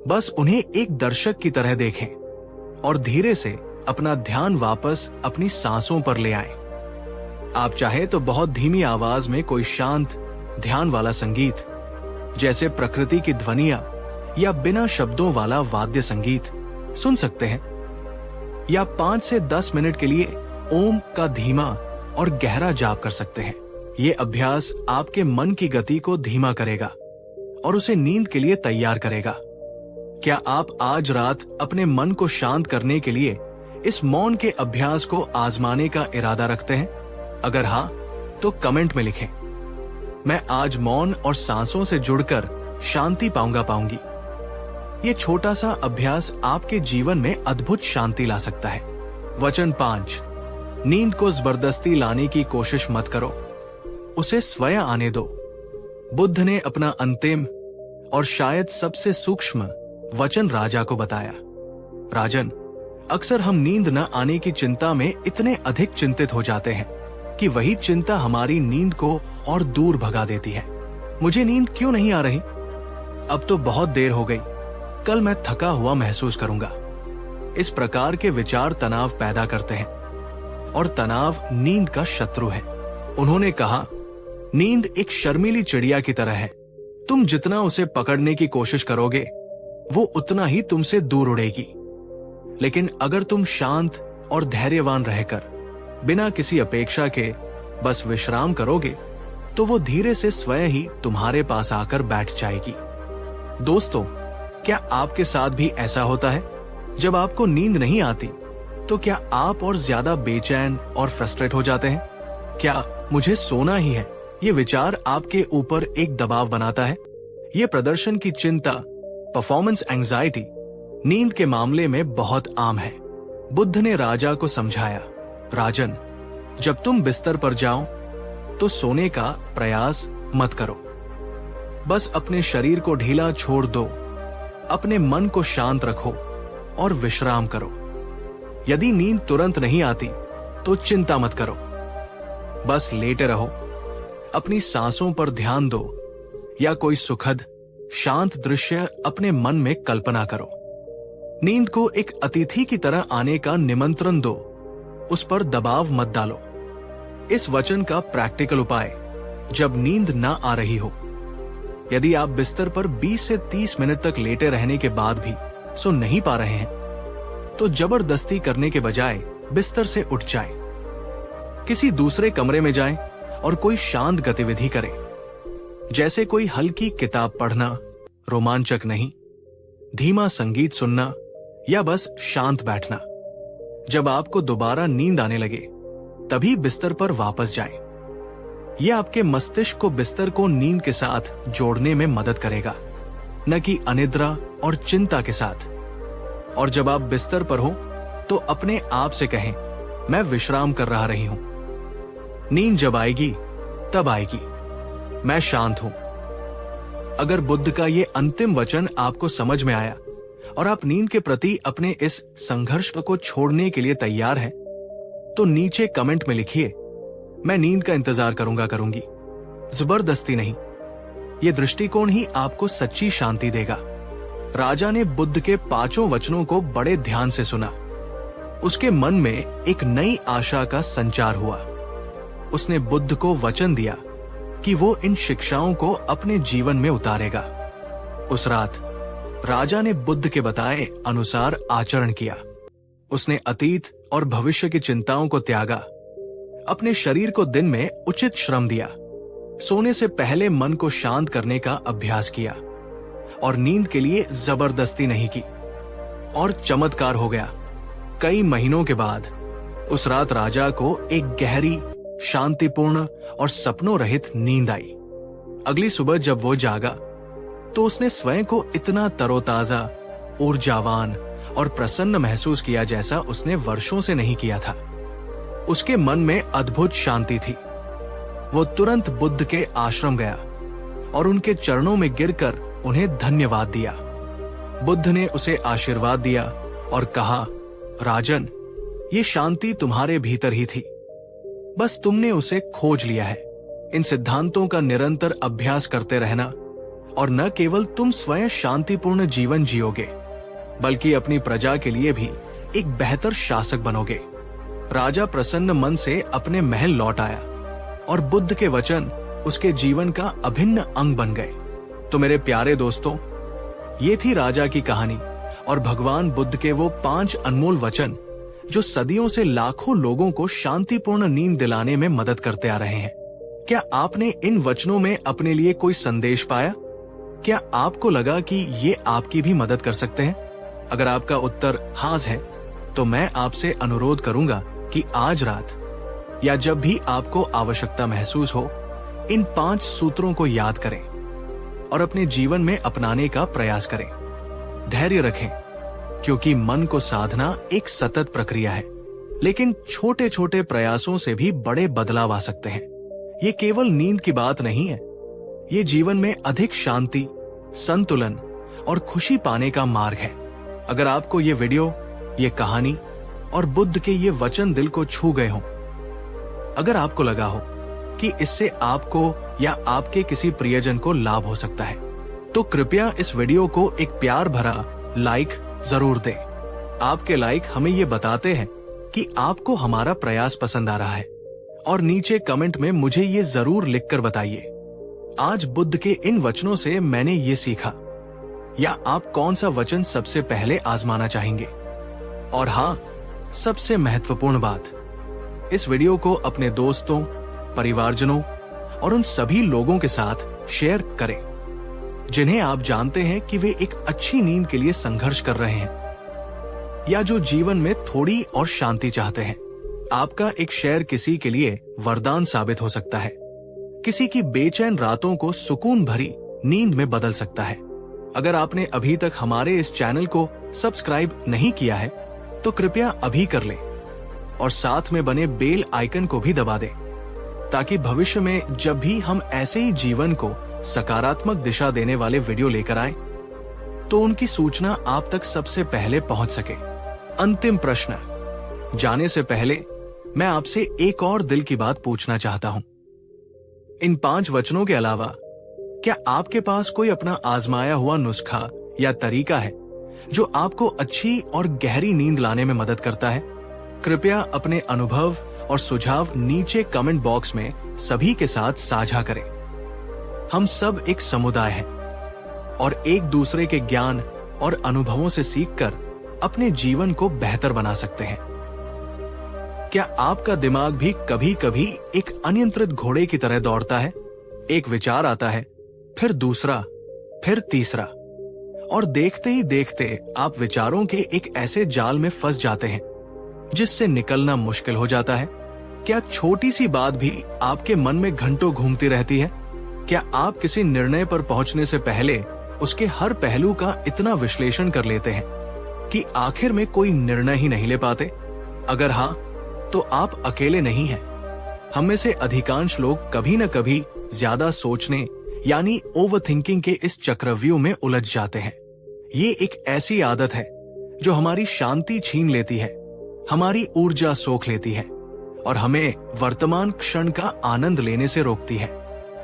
बस उन्हें एक दर्शक की तरह देखें और धीरे से अपना ध्यान वापस अपनी सांसों पर ले आएं। आप चाहे तो बहुत धीमी आवाज में कोई शांत ध्यान वाला संगीत, जैसे प्रकृति की ध्वनियां या बिना शब्दों वाला वाद्य संगीत सुन सकते हैं, या 5 से 10 मिनट के लिए ओम का धीमा और गहरा जाप कर सकते हैं। ये अभ्यास आपके मन की गति को धीमा करेगा और उसे नींद के लिए तैयार करेगा। क्या आप आज रात अपने मन को शांत करने के लिए इस मौन के अभ्यास को आजमाने का इरादा रखते हैं? अगर हाँ, तो कमेंट में लिखें, मैं आज मौन और सांसों से जुड़कर शांति पाऊंगी। ये छोटा सा अभ्यास आपके जीवन में अद्भुत शांति ला सकता है। वचन 5, नींद को जबरदस्ती लाने की कोशिश मत करो, उसे स्वयं आने दो। बुद्ध ने अपना अंतिम और शायद सबसे सूक्ष्म वचन राजा को बताया। राजन, अक्सर हम नींद न आने की चिंता में इतने अधिक चिंतित हो जाते हैं कि वही चिंता हमारी नींद को और दूर भगा देती है। मुझे नींद क्यों नहीं आ रही? अब तो बहुत देर हो गई, कल मैं थका हुआ महसूस करूंगा। इस प्रकार के विचार तनाव पैदा करते हैं और तनाव नींद का शत्रु है। उन्होंने कहा, नींद एक शर्मीली चिड़िया की तरह है। तुम जितना उसे पकड़ने की कोशिश करोगे, वो उतना ही तुमसे दूर उड़ेगी। लेकिन अगर तुम शांत और धैर्यवान रहकर बिना किसी अपेक्षा के बस विश्राम करोगे, तो वो धीरे से स्वयं ही तुम्हारे पास आकर बैठ जाएगी। दोस्तों, क्या आपके साथ भी ऐसा होता है? जब आपको नींद नहीं आती, तो क्या आप और ज्यादा बेचैन और फ्रस्ट्रेट हो जाते हैं? क्या मुझे सोना ही है, ये विचार आपके ऊपर एक दबाव बनाता है? ये प्रदर्शन की चिंता, परफॉर्मेंस एंजाइटी, नींद के मामले में बहुत आम है। बुद्ध ने राजा को समझाया, राजन, जब तुम बिस्तर पर जाओ तो सोने का प्रयास मत करो। बस अपने शरीर को ढीला छोड़ दो, अपने मन को शांत रखो और विश्राम करो। यदि नींद तुरंत नहीं आती तो चिंता मत करो, बस लेटे रहो, अपनी सांसों पर ध्यान दो या कोई सुखद शांत दृश्य अपने मन में कल्पना करो। नींद को एक अतिथि की तरह आने का निमंत्रण दो, उस पर दबाव मत डालो। इस वचन का प्रैक्टिकल उपाय, जब नींद ना आ रही हो, यदि आप बिस्तर पर 20 से 30 मिनट तक लेटे रहने के बाद भी सो नहीं पा रहे हैं, तो जबरदस्ती करने के बजाय बिस्तर से उठ जाएं, किसी दूसरे कमरे में जाएं और कोई शांत गतिविधि करें, जैसे कोई हल्की किताब पढ़ना, रोमांचक नहीं, धीमा संगीत सुनना या बस शांत बैठना। जब आपको दोबारा नींद आने लगे, तभी बिस्तर पर वापस जाएं। यह आपके मस्तिष्क को बिस्तर को नींद के साथ जोड़ने में मदद करेगा, न कि अनिद्रा और चिंता के साथ। और जब आप बिस्तर पर हो, तो अपने आप से कहें, मैं विश्राम कर रही हूं। नींद जब आएगी तब आएगी, मैं शांत हूं। अगर बुद्ध का ये अंतिम वचन आपको समझ में आया और आप नींद के प्रति अपने इस संघर्ष को छोड़ने के लिए तैयार हैं, तो नीचे कमेंट में लिखिए, मैं नींद का इंतजार करूंगी। जबरदस्ती नहीं। ये दृष्टिकोण ही आपको सच्ची शांति देगा। राजा ने बुद्ध के 5 वचनों को बड़े ध्यान से सुना। उसके मन में एक नई आशा का संचार हुआ। उसने बुद्ध को वचन दिया कि वो इन शिक्षाओं को अपने जीवन में उतारेगा। उस रात राजा ने बुद्ध के बताए अनुसार आचरण किया। उसने अतीत और भविष्य की चिंताओं को त्यागा, अपने शरीर को दिन में उचित श्रम दिया, सोने से पहले मन को शांत करने का अभ्यास किया और नींद के लिए जबरदस्ती नहीं की। और चमत्कार हो गया। कई महीनों के बाद उस रात राजा को एक गहरी, शांतिपूर्ण और सपनों रहित नींद आई। अगली सुबह जब वो जागा, तो उसने स्वयं को इतना तरोताजा, ऊर्जावान और प्रसन्न महसूस किया जैसा उसने वर्षों से नहीं किया था। उसके मन में अद्भुत शांति थी। वो तुरंत बुद्ध के आश्रम गया और उनके चरणों में गिरकर उन्हें धन्यवाद दिया। बुद्ध ने उसे आशीर्वाद दिया और कहा, राजन, ये शांति तुम्हारे भीतर ही थी, बस तुमने उसे खोज लिया है। इन सिद्धांतों का निरंतर अभ्यास करते रहना और न केवल तुम स्वयं शांतिपूर्ण जीवन जियोगे, बल्कि अपनी प्रजा के लिए भी एक बेहतर शासक बनोगे। राजा प्रसन्न मन से अपने महल लौट आया और बुद्ध के वचन उसके जीवन का अभिन्न अंग बन गए। तो मेरे प्यारे दोस्तों, ये थी राजा की कहानी और भगवान बुद्ध के वो 5 अनमोल वचन जो सदियों से लाखों लोगों को शांतिपूर्ण नींद दिलाने में मदद करते आ रहे हैं। क्या आपने इन वचनों में अपने लिए कोई संदेश पाया? क्या आपको लगा कि ये आपकी भी मदद कर सकते हैं? अगर आपका उत्तर हाँ है, तो मैं आपसे अनुरोध करूंगा कि आज रात या जब भी आपको आवश्यकता महसूस हो, इन 5 सूत्रों को याद करें। और अपने जीवन में अपनाने का प्रयास करें। धैर्य रखें, क्योंकि मन को साधना एक सतत प्रक्रिया है, लेकिन छोटे छोटे प्रयासों से भी बड़े बदलाव आ सकते हैं। ये केवल नींद की बात नहीं है, ये जीवन में अधिक शांति, संतुलन और खुशी पाने का मार्ग है। अगर आपको ये वीडियो, ये कहानी और बुद्ध के ये वचन दिल को छू गए हों, अगर आपको लगा हो कि इससे आपको या आपके किसी प्रियजन को लाभ हो सकता है, तो कृपया इस वीडियो को एक प्यार भरा लाइक जरूर दें। आपके लाइक हमें ये बताते हैं कि आपको हमारा प्रयास पसंद आ रहा है, और नीचे कमेंट में मुझे ये जरूर लिखकर बताइए, आज बुद्ध के इन वचनों से मैंने ये सीखा, या आप कौन सा वचन सबसे पहले आजमाना चाहेंगे। और हाँ, सबसे महत्वपूर्ण बात, इस वीडियो को अपने दोस्तों, परिवारजनों और उन सभी लोगों के साथ शेयर करें जिन्हें आप जानते हैं कि वे एक अच्छी नींद के लिए संघर्ष कर रहे हैं, या जो जीवन में थोड़ी और शांति चाहते हैं। आपका एक शेयर किसी के लिए वरदान साबित हो सकता है, किसी की बेचैन रातों को सुकून भरी नींद में बदल सकता है। अगर आपने अभी तक हमारे इस चैनल को सब्सक्राइब नहीं किया है, तो कृपया अभी कर लें और साथ में बने बेल आइकन को भी दबा दें, ताकि भविष्य में जब भी हम ऐसे ही जीवन को सकारात्मक दिशा देने वाले वीडियो लेकर आएं, तो उनकी सूचना आप तक सबसे पहले पहुंच सके। अंतिम प्रश्न जाने से पहले मैं आपसे एक और दिल की बात पूछना चाहता हूं। इन 5 वचनों के अलावा क्या आपके पास कोई अपना आजमाया हुआ नुस्खा या तरीका है जो आपको अच्छी और गहरी नींद लाने में मदद करता है? कृपया अपने अनुभव और सुझाव नीचे कमेंट बॉक्स में सभी के साथ साझा करें। हम सब एक समुदाय हैं और एक दूसरे के ज्ञान और अनुभवों से सीखकर अपने जीवन को बेहतर बना सकते हैं। क्या आपका दिमाग भी कभी कभी एक अनियंत्रित घोड़े की तरह दौड़ता है? एक विचार आता है, फिर दूसरा, फिर तीसरा, और देखते ही देखते आप विचारों के एक ऐसे जाल में फंस जाते हैं जिससे निकलना मुश्किल हो जाता है। क्या छोटी सी बात भी आपके मन में घंटों घूमती रहती है? क्या आप किसी निर्णय पर पहुंचने से पहले उसके हर पहलू का इतना विश्लेषण कर लेते हैं कि आखिर में कोई निर्णय ही नहीं ले पाते? अगर हाँ, तो आप अकेले नहीं हैं। हम में से अधिकांश लोग कभी न कभी ज्यादा सोचने यानी ओवरथिंकिंग के इस चक्रव्यूह में उलझ जाते हैं। ये एक ऐसी आदत है जो हमारी शांति छीन लेती है, हमारी ऊर्जा सोख लेती है और हमें वर्तमान क्षण का आनंद लेने से रोकती है।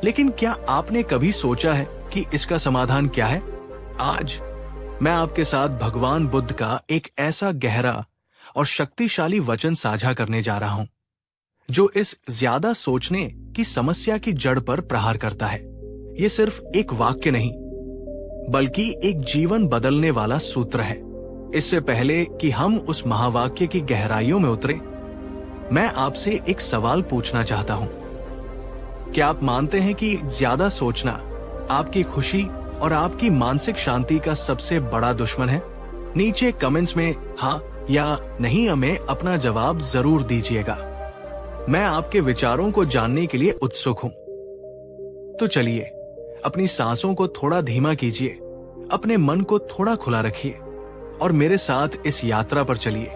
लेकिन क्या आपने कभी सोचा है कि इसका समाधान क्या है? आज मैं आपके साथ भगवान बुद्ध का एक ऐसा गहरा और शक्तिशाली वचन साझा करने जा रहा हूं, जो इस ज्यादा सोचने की समस्या की जड़ पर प्रहार करता है। ये सिर्फ एक वाक्य नहीं, बल्कि एक जीवन बदलने वाला सूत्र है। इससे पहले कि हम उस महावाक्य की गहराइयों में उतरे, मैं आपसे एक सवाल पूछना चाहता हूं। क्या आप मानते हैं कि ज्यादा सोचना आपकी खुशी और आपकी मानसिक शांति का सबसे बड़ा दुश्मन है? नीचे कमेंट्स में हाँ या नहीं हमें अपना जवाब जरूर दीजिएगा। मैं आपके विचारों को जानने के लिए उत्सुक हूं। तो चलिए, अपनी सांसों को थोड़ा धीमा कीजिए, अपने मन को थोड़ा खुला रखिए और मेरे साथ इस यात्रा पर चलिए,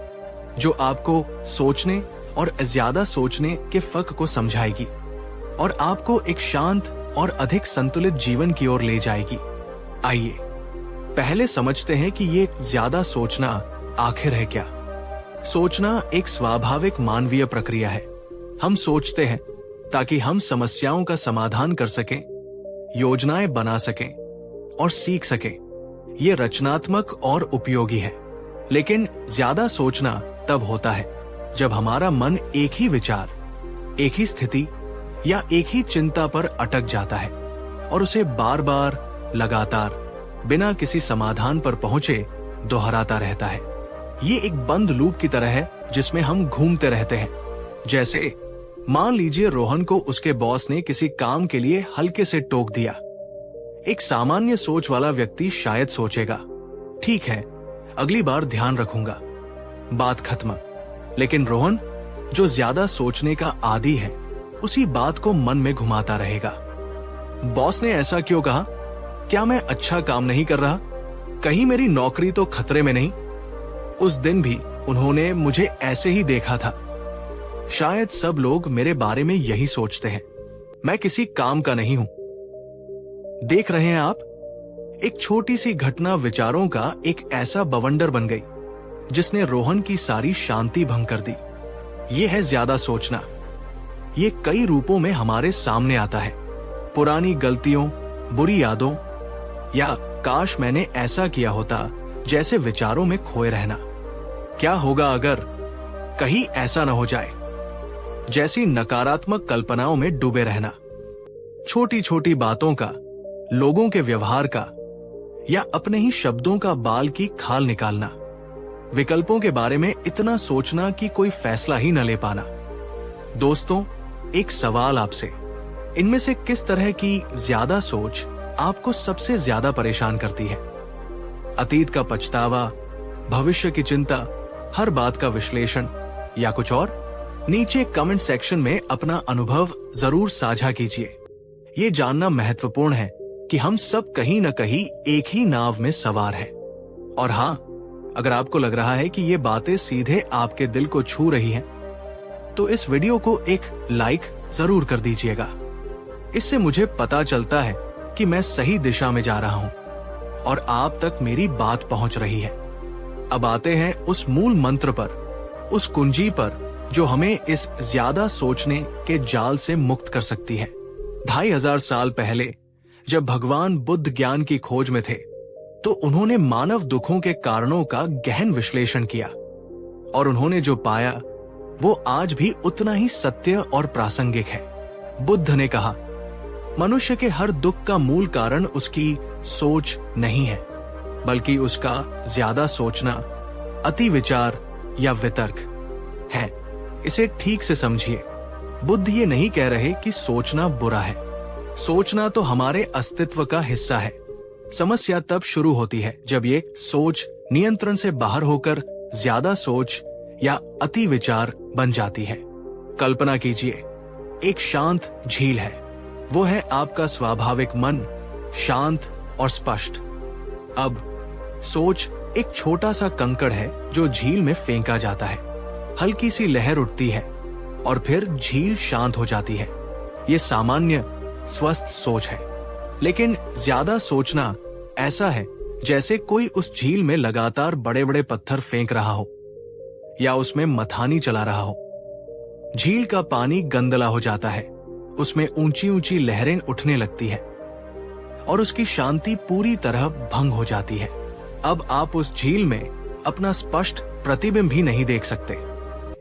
जो आपको सोचने और ज्यादा सोचने के फर्क को समझाएगी और आपको एक शांत और अधिक संतुलित जीवन की ओर ले जाएगी। आइए पहले समझते हैं कि ये ज्यादा सोचना आखिर है क्या। सोचना एक स्वाभाविक मानवीय प्रक्रिया है। हम सोचते हैं ताकि हम समस्याओं का समाधान कर सकें, योजनाएं बना सकें और सीख सकें। ये रचनात्मक और उपयोगी है। लेकिन ज्यादा सोचना तब होता है जब हमारा मन एक ही विचार, एक ही स्थिति या एक ही चिंता पर अटक जाता है और उसे बार बार, लगातार, बिना किसी समाधान पर पहुंचे दोहराता रहता है। ये एक बंद लूप की तरह है जिसमें हम घूमते रहते हैं। जैसे मान लीजिए रोहन को उसके बॉस ने किसी काम के लिए हल्के से टोक दिया। एक सामान्य सोच वाला व्यक्ति शायद सोचेगा, ठीक है, अगली बार ध्यान रखूंगा, बात खत्म। लेकिन रोहन, जो ज्यादा सोचने का आदी है, उसी बात को मन में घुमाता रहेगा। बॉस ने ऐसा क्यों कहा? क्या मैं अच्छा काम नहीं कर रहा? कहीं मेरी नौकरी तो खतरे में नहीं? उस दिन भी उन्होंने मुझे ऐसे ही देखा था। शायद सब लोग मेरे बारे में यही सोचते हैं, मैं किसी काम का नहीं हूं। देख रहे हैं आप, एक छोटी सी घटना विचारों का एक ऐसा बवंडर बन गई जिसने रोहन की सारी शांति भंग कर दी। यह है ज्यादा सोचना। ये कई रूपों में हमारे सामने आता है। पुरानी गलतियों, बुरी यादों, या काश मैंने ऐसा किया होता जैसे विचारों में खोए रहना। क्या होगा अगर, कहीं ऐसा न हो जाए, जैसी नकारात्मक कल्पनाओं में डूबे रहना। छोटी छोटी बातों का, लोगों के व्यवहार का, या अपने ही शब्दों का बाल की खाल निकालना। विकल्पों के बारे में इतना सोचना कि कोई फैसला ही न ले पाना। दोस्तों, एक सवाल आपसे, इनमें से किस तरह की ज्यादा सोच आपको सबसे ज्यादा परेशान करती है? अतीत का पछतावा, भविष्य की चिंता, हर बात का विश्लेषण, या कुछ और? नीचे कमेंट सेक्शन में अपना अनुभव जरूर साझा कीजिए। ये जानना महत्वपूर्ण है कि हम सब कहीं न कहीं एक ही नाव में सवार हैं। और हाँ, अगर आपको लग रहा है कि ये बातें सीधे आपके दिल को छू रही हैं, तो इस वीडियो को एक लाइक जरूर कर दीजिएगा। इससे मुझे पता चलता है कि मैं सही दिशा में जा रहा हूं और आप तक मेरी बात पहुंच रही है। अब आते हैं उस मूल मंत्र पर, उस कुंजी पर जो हमें इस ज्यादा सोचने के जाल से मुक्त कर सकती है। 2500 साल पहले जब भगवान बुद्ध ज्ञान की खोज में थे, तो उन्होंने मानव दुखों के कारणों का गहन विश्लेषण किया, और उन्होंने जो पाया वो आज भी उतना ही सत्य और प्रासंगिक है। बुद्ध ने कहा, मनुष्य के हर दुख का मूल कारण उसकी सोच नहीं है, बल्कि उसका ज्यादा सोचना, अति विचार या वितर्क है। इसे ठीक से समझिए। बुद्ध ये नहीं कह रहे कि सोचना बुरा है। सोचना तो हमारे अस्तित्व का हिस्सा है। समस्या तब शुरू होती है जब ये सोच नियंत्रण से बाहर होकर ज्यादा सोच या अति विचार बन जाती है। कल्पना कीजिए, एक शांत झील है। वो है आपका स्वाभाविक मन, शांत और स्पष्ट। अब सोच एक छोटा सा कंकड़ है जो झील में फेंका जाता है। हल्की सी लहर उठती है और फिर झील शांत हो जाती है। ये सामान्य स्वस्थ सोच है। लेकिन ज्यादा सोचना ऐसा है जैसे कोई उस झील में लगातार बड़े बड़े पत्थर फेंक रहा हो या उसमें मथानी चला रहा हो। झील का पानी गंदला हो जाता है, उसमें ऊंची ऊंची लहरें उठने लगती है और उसकी शांति पूरी तरह भंग हो जाती है। अब आप उस झील में अपना स्पष्ट प्रतिबिंब भी नहीं देख सकते।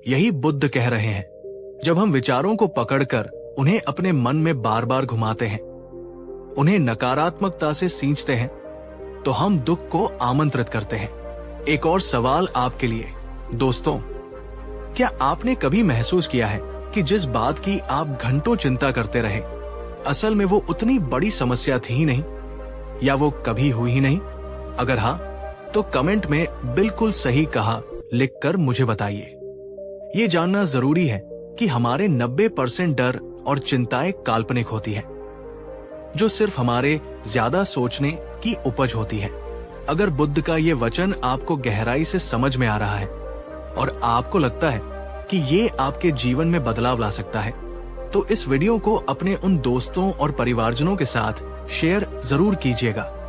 यही बुद्ध कह रहे हैं। जब हम विचारों को पकड़कर उन्हें अपने मन में बार बार घुमाते हैं, उन्हें नकारात्मकता से सींचते हैं, तो हम दुख को आमंत्रित करते हैं। एक और सवाल आपके लिए, दोस्तों, क्या आपने कभी महसूस किया है कि जिस बात की आप घंटों चिंता करते रहे, असल में वो उतनी बड़ी समस्या थी ही नहीं, या वो कभी हुई ही नहीं? अगर हाँ, तो कमेंट में बिल्कुल सही कहा लिखकर मुझे बताइए। ये जानना जरूरी है कि हमारे 90% डर और चिंताएं काल्पनिक होती हैं, जो सिर्फ हमारे ज्यादा सोचने की उपज होती है। अगर बुद्ध का ये वचन आपको गहराई से समझ में आ रहा है और आपको लगता है कि ये आपके जीवन में बदलाव ला सकता है, तो इस वीडियो को अपने उन दोस्तों और परिवारजनों के साथ शेयर जरूर कीजिएगा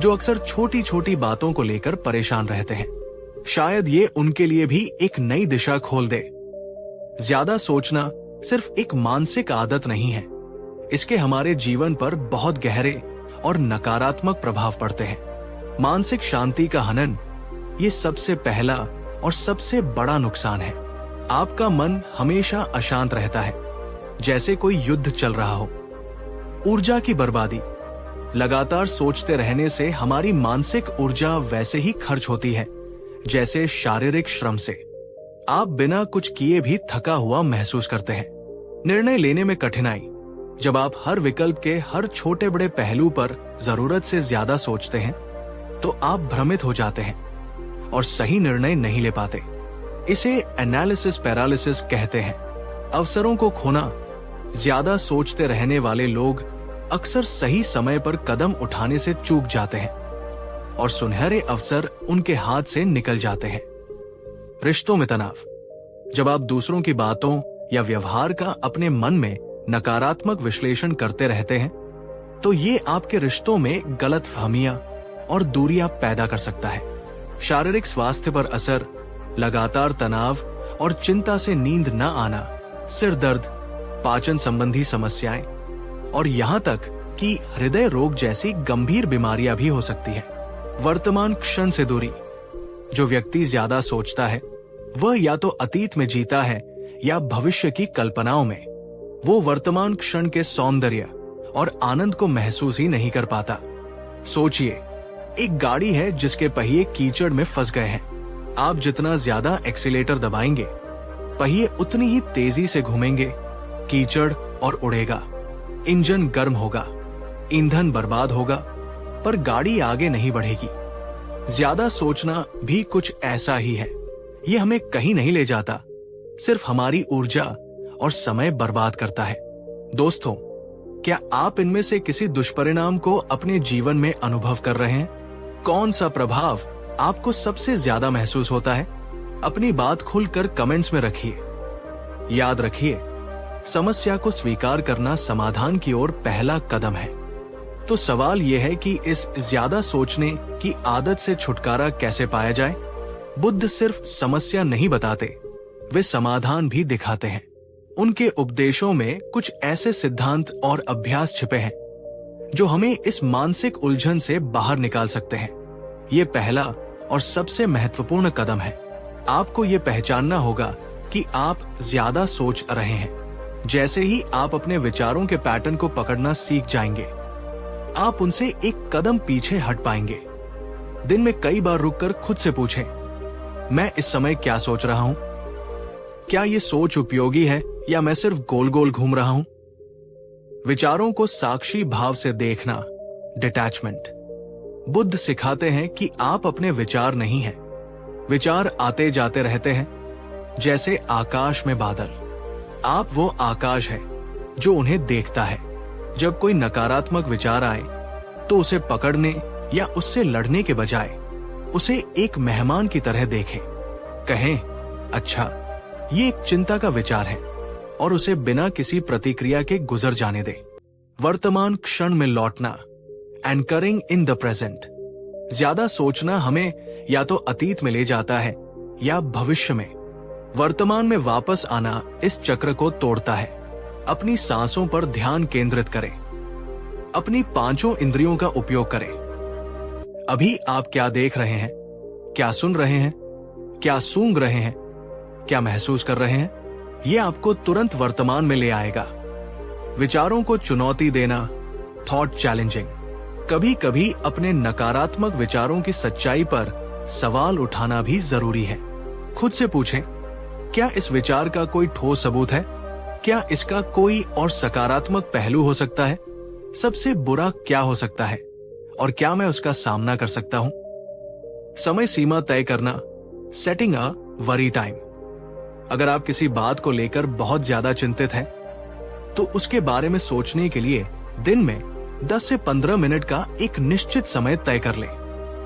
जो अक्सर छोटी छोटी बातों को लेकर परेशान रहते हैं। शायद ये उनके लिए भी एक नई दिशा खोल दे। ज्यादा सोचना सिर्फ एक मानसिक आदत नहीं है, इसके हमारे जीवन पर बहुत गहरे और नकारात्मक प्रभाव पड़ते हैं। मानसिक शांति का हनन ये सबसे पहला और सबसे बड़ा नुकसान है। आपका मन हमेशा अशांत रहता है, जैसे कोई युद्ध चल रहा हो। ऊर्जा की बर्बादी, लगातार सोचते रहने से हमारी मानसिक ऊर्जा वैसे ही खर्च होती है जैसे शारीरिक श्रम से। आप बिना कुछ किए भी थका हुआ महसूस करते हैं। निर्णय लेने में कठिनाई, जब आप हर विकल्प के हर छोटे बड़े पहलू पर जरूरत से ज्यादा सोचते हैं, तो आप भ्रमित हो जाते हैं और सही निर्णय नहीं ले पाते। इसे एनालिसिस पैरालिसिस कहते हैं। अवसरों को खोना, ज्यादा सोचते रहने वाले लोग अक्सर सही समय पर कदम उठाने से चूक जाते हैं और सुनहरे अवसर उनके हाथ से निकल जाते हैं। रिश्तों में तनाव। जब आप दूसरों की बातों या व्यवहार का अपने मन में नकारात्मक विश्लेषण करते रहते हैं, तो ये आपके रिश्तों में गलतफहमियां और दूरियां पैदा कर सकता है। शारीरिक स्वास्थ्य पर असर, लगातार तनाव और चिंता से नींद न आना, सिर दर्द, पाचन संबंधी समस्याएं और यहां तक कि हृदय रोग जैसी गंभीर बीमारियां भी हो सकती हैं। वर्तमान क्षण से दूरी। जो व्यक्ति ज्यादा सोचता है वह या तो अतीत में जीता है या भविष्य की कल्पनाओं में। वो वर्तमान क्षण के सौंदर्य और आनंद को महसूस ही नहीं कर पाता। सोचिए, एक गाड़ी है जिसके पहिए कीचड़ में फंस गए हैं। आप जितना ज्यादा एक्सीलेटर दबाएंगे, पहिए उतनी ही तेजी से घूमेंगे, कीचड़ और उड़ेगा। इंजन गर्म होगा, ईंधन बर्बाद होगा, पर गाड़ी आगे नहीं बढ़ेगी। ज्यादा सोचना भी कुछ ऐसा ही है। ये हमें कहीं नहीं ले जाता, सिर्फ हमारी ऊर्जा और समय बर्बाद करता है। दोस्तों, क्या आप इनमें से किसी दुष्परिणाम को अपने जीवन में अनुभव कर रहे हैं? कौन सा प्रभाव आपको सबसे ज्यादा महसूस होता है? अपनी बात खुलकर कमेंट्स में रखिए। याद रखिए, समस्या को स्वीकार करना समाधान की ओर पहला कदम है। तो सवाल यह है कि इस ज्यादा सोचने की आदत से छुटकारा कैसे पाया जाए? बुद्ध सिर्फ समस्या नहीं बताते, वे समाधान भी दिखाते हैं। उनके उपदेशों में कुछ ऐसे सिद्धांत और अभ्यास छिपे हैं जो हमें इस मानसिक उलझन से बाहर निकाल सकते हैं। ये पहला और सबसे महत्वपूर्ण कदम है। आपको ये पहचानना होगा कि आप ज्यादा सोच रहे हैं। जैसे ही आप अपने विचारों के पैटर्न को पकड़ना सीख जाएंगे, आप उनसे एक कदम पीछे हट पाएंगे। दिन में कई बार रुककर खुद से पूछें, मैं इस समय क्या सोच रहा हूं? क्या ये सोच उपयोगी है या मैं सिर्फ गोल गोल घूम रहा हूं? विचारों को साक्षी भाव से देखना, डिटैचमेंट। बुद्ध सिखाते हैं कि आप अपने विचार नहीं हैं। विचार आते जाते रहते हैं, जैसे आकाश में बादल। आप वो आकाश है जो उन्हें देखता है। जब कोई नकारात्मक विचार आए तो उसे पकड़ने या उससे लड़ने के बजाय उसे एक मेहमान की तरह देखें। कहें, अच्छा, ये एक चिंता का विचार है, और उसे बिना किसी प्रतिक्रिया के गुजर जाने दें। वर्तमान क्षण में लौटना, एंकरिंग इन द प्रेजेंट। ज्यादा सोचना हमें या तो अतीत में ले जाता है या भविष्य में। वर्तमान में वापस आना इस चक्र को तोड़ता है। अपनी सांसों पर ध्यान केंद्रित करें। अपनी पांचों इंद्रियों का उपयोग करें। अभी आप क्या देख रहे हैं? क्या सुन रहे हैं? क्या सूंघ रहे हैं? क्या महसूस कर रहे हैं? ये आपको तुरंत वर्तमान में ले आएगा। विचारों को चुनौती देना, थॉट चैलेंजिंग। कभी कभी अपने नकारात्मक विचारों की सच्चाई पर सवाल उठाना भी जरूरी है। खुद से पूछें, क्या इस विचार का कोई ठोस सबूत है? क्या इसका कोई और सकारात्मक पहलू हो सकता है? सबसे बुरा क्या हो सकता है और क्या मैं उसका सामना कर सकता हूं? समय सीमा तय करना, सेटिंग अ वरी टाइम। अगर आप किसी बात को लेकर बहुत ज्यादा चिंतित हैं, तो उसके बारे में सोचने के लिए दिन में 10 से 15 मिनट का एक निश्चित समय तय कर लें।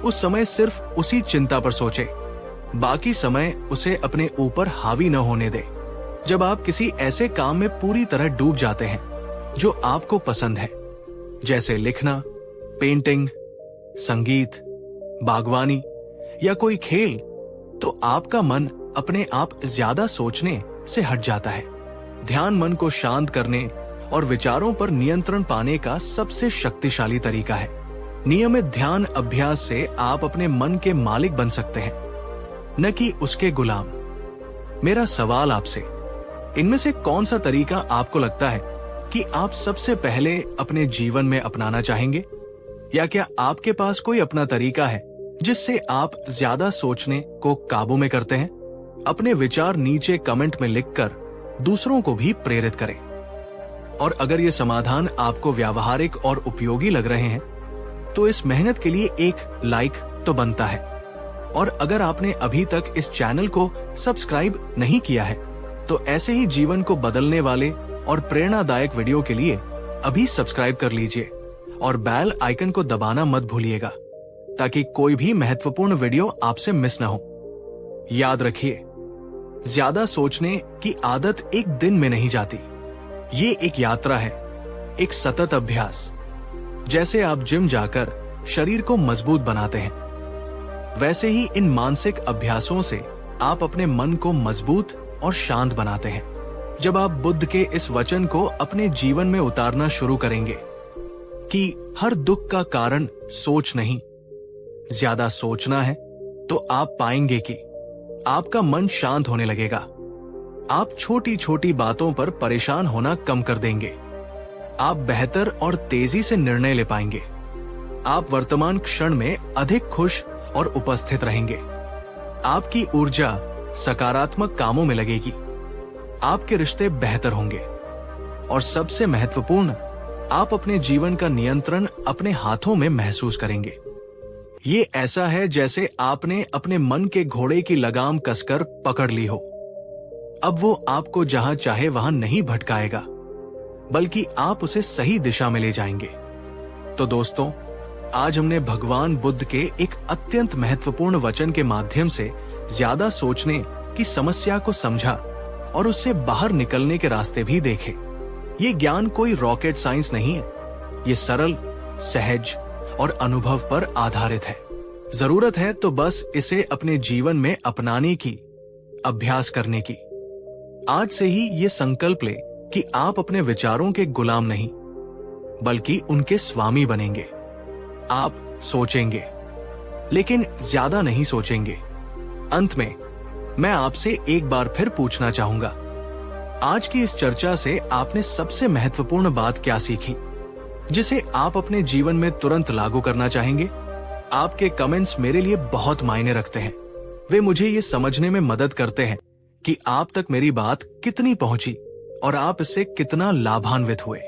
उस समय सिर्फ उसी चिंता पर सोचें, बाकी समय उसे अपने ऊपर हावी न होने दें। जब आप किसी ऐसे काम में पूरी तरह डूब जाते हैं जो आपको पसंद है, जैसे लिखना, पेंटिंग, संगीत, बागवानी या कोई खेल, तो आपका मन अपने आप ज्यादा सोचने से हट जाता है। ध्यान मन को शांत करने और विचारों पर नियंत्रण पाने का सबसे शक्तिशाली तरीका है। नियमित ध्यान अभ्यास से आप अपने मन के मालिक बन सकते हैं, न कि उसके गुलाम। मेरा सवाल आपसे, इनमें से कौन सा तरीका आपको लगता है कि आप सबसे पहले अपने जीवन में अपनाना चाहेंगे? या क्या आपके पास कोई अपना तरीका है जिससे आप ज्यादा सोचने को काबू में करते हैं? अपने विचार नीचे कमेंट में लिखकर दूसरों को भी प्रेरित करें। और अगर ये समाधान आपको व्यावहारिक और उपयोगी लग रहे हैं, तो इस मेहनत के लिए एक लाइक तो बनता है। और अगर आपने अभी तक इस चैनल को सब्सक्राइब नहीं किया है, तो ऐसे ही जीवन को बदलने वाले और प्रेरणादायक वीडियो के लिए अभी सब्सक्राइब कर लीजिए और बेल आइकन को दबाना मत भूलिएगा ताकि कोई भी महत्वपूर्ण वीडियो आपसे मिस ना हो। याद रखिए, ज्यादा सोचने की आदत एक दिन में नहीं जाती। ये एक यात्रा है, एक सतत अभ्यास। जैसे आप जिम जाकर शरीर को मजबूत बनाते हैं, वैसे ही इन मानसिक अभ्यासों से आप अपने मन को मजबूत और शांत बनाते हैं। जब आप बुद्ध के इस वचन को अपने जीवन में उतारना शुरू करेंगे कि हर दुख का कारण सोच नहीं, ज्यादा सोचना है, तो आप पाएंगे कि आपका मन शांत होने लगेगा। आप छोटी छोटी बातों पर परेशान होना कम कर देंगे। आप बेहतर और तेजी से निर्णय ले पाएंगे। आप वर्तमान क्षण में अधिक खुश और उपस्थित रहेंगे। आपकी ऊर्जा सकारात्मक कामों में लगेगी। आपके रिश्ते बेहतर होंगे और सबसे महत्वपूर्ण, आप अपने जीवन का नियंत्रण अपने हाथों में महसूस करेंगे। ये ऐसा है जैसे आपने अपने मन के घोड़े की लगाम कसकर पकड़ ली हो। अब वो आपको जहां चाहे वहां नहीं भटकाएगा, बल्कि आप उसे सही दिशा में ले जाएंगे। तो दोस्तों, आज हमने भगवान बुद्ध के एक अत्यंत महत्वपूर्ण वचन के माध्यम से ज्यादा सोचने की समस्या को समझा और उससे बाहर निकलने के रास्ते भी देखे। ये ज्ञान कोई रॉकेट साइंस नहीं है। ये सरल, सहज और अनुभव पर आधारित है। जरूरत है तो बस इसे अपने जीवन में अपनाने की, अभ्यास करने की। आज से ही ये संकल्प ले कि आप अपने विचारों के गुलाम नहीं, बल्कि उनके स्वामी बनेंगे। आप सोचेंगे, लेकिन ज्यादा नहीं सोचेंगे। अंत में मैं आपसे एक बार फिर पूछना चाहूंगा, आज की इस चर्चा से आपने सबसे महत्वपूर्ण बात क्या सीखी, जिसे आप अपने जीवन में तुरंत लागू करना चाहेंगे? आपके कमेंट्स मेरे लिए बहुत मायने रखते हैं। वे मुझे ये समझने में मदद करते हैं कि आप तक मेरी बात कितनी पहुंची और आप इससे कितना लाभान्वित हुए।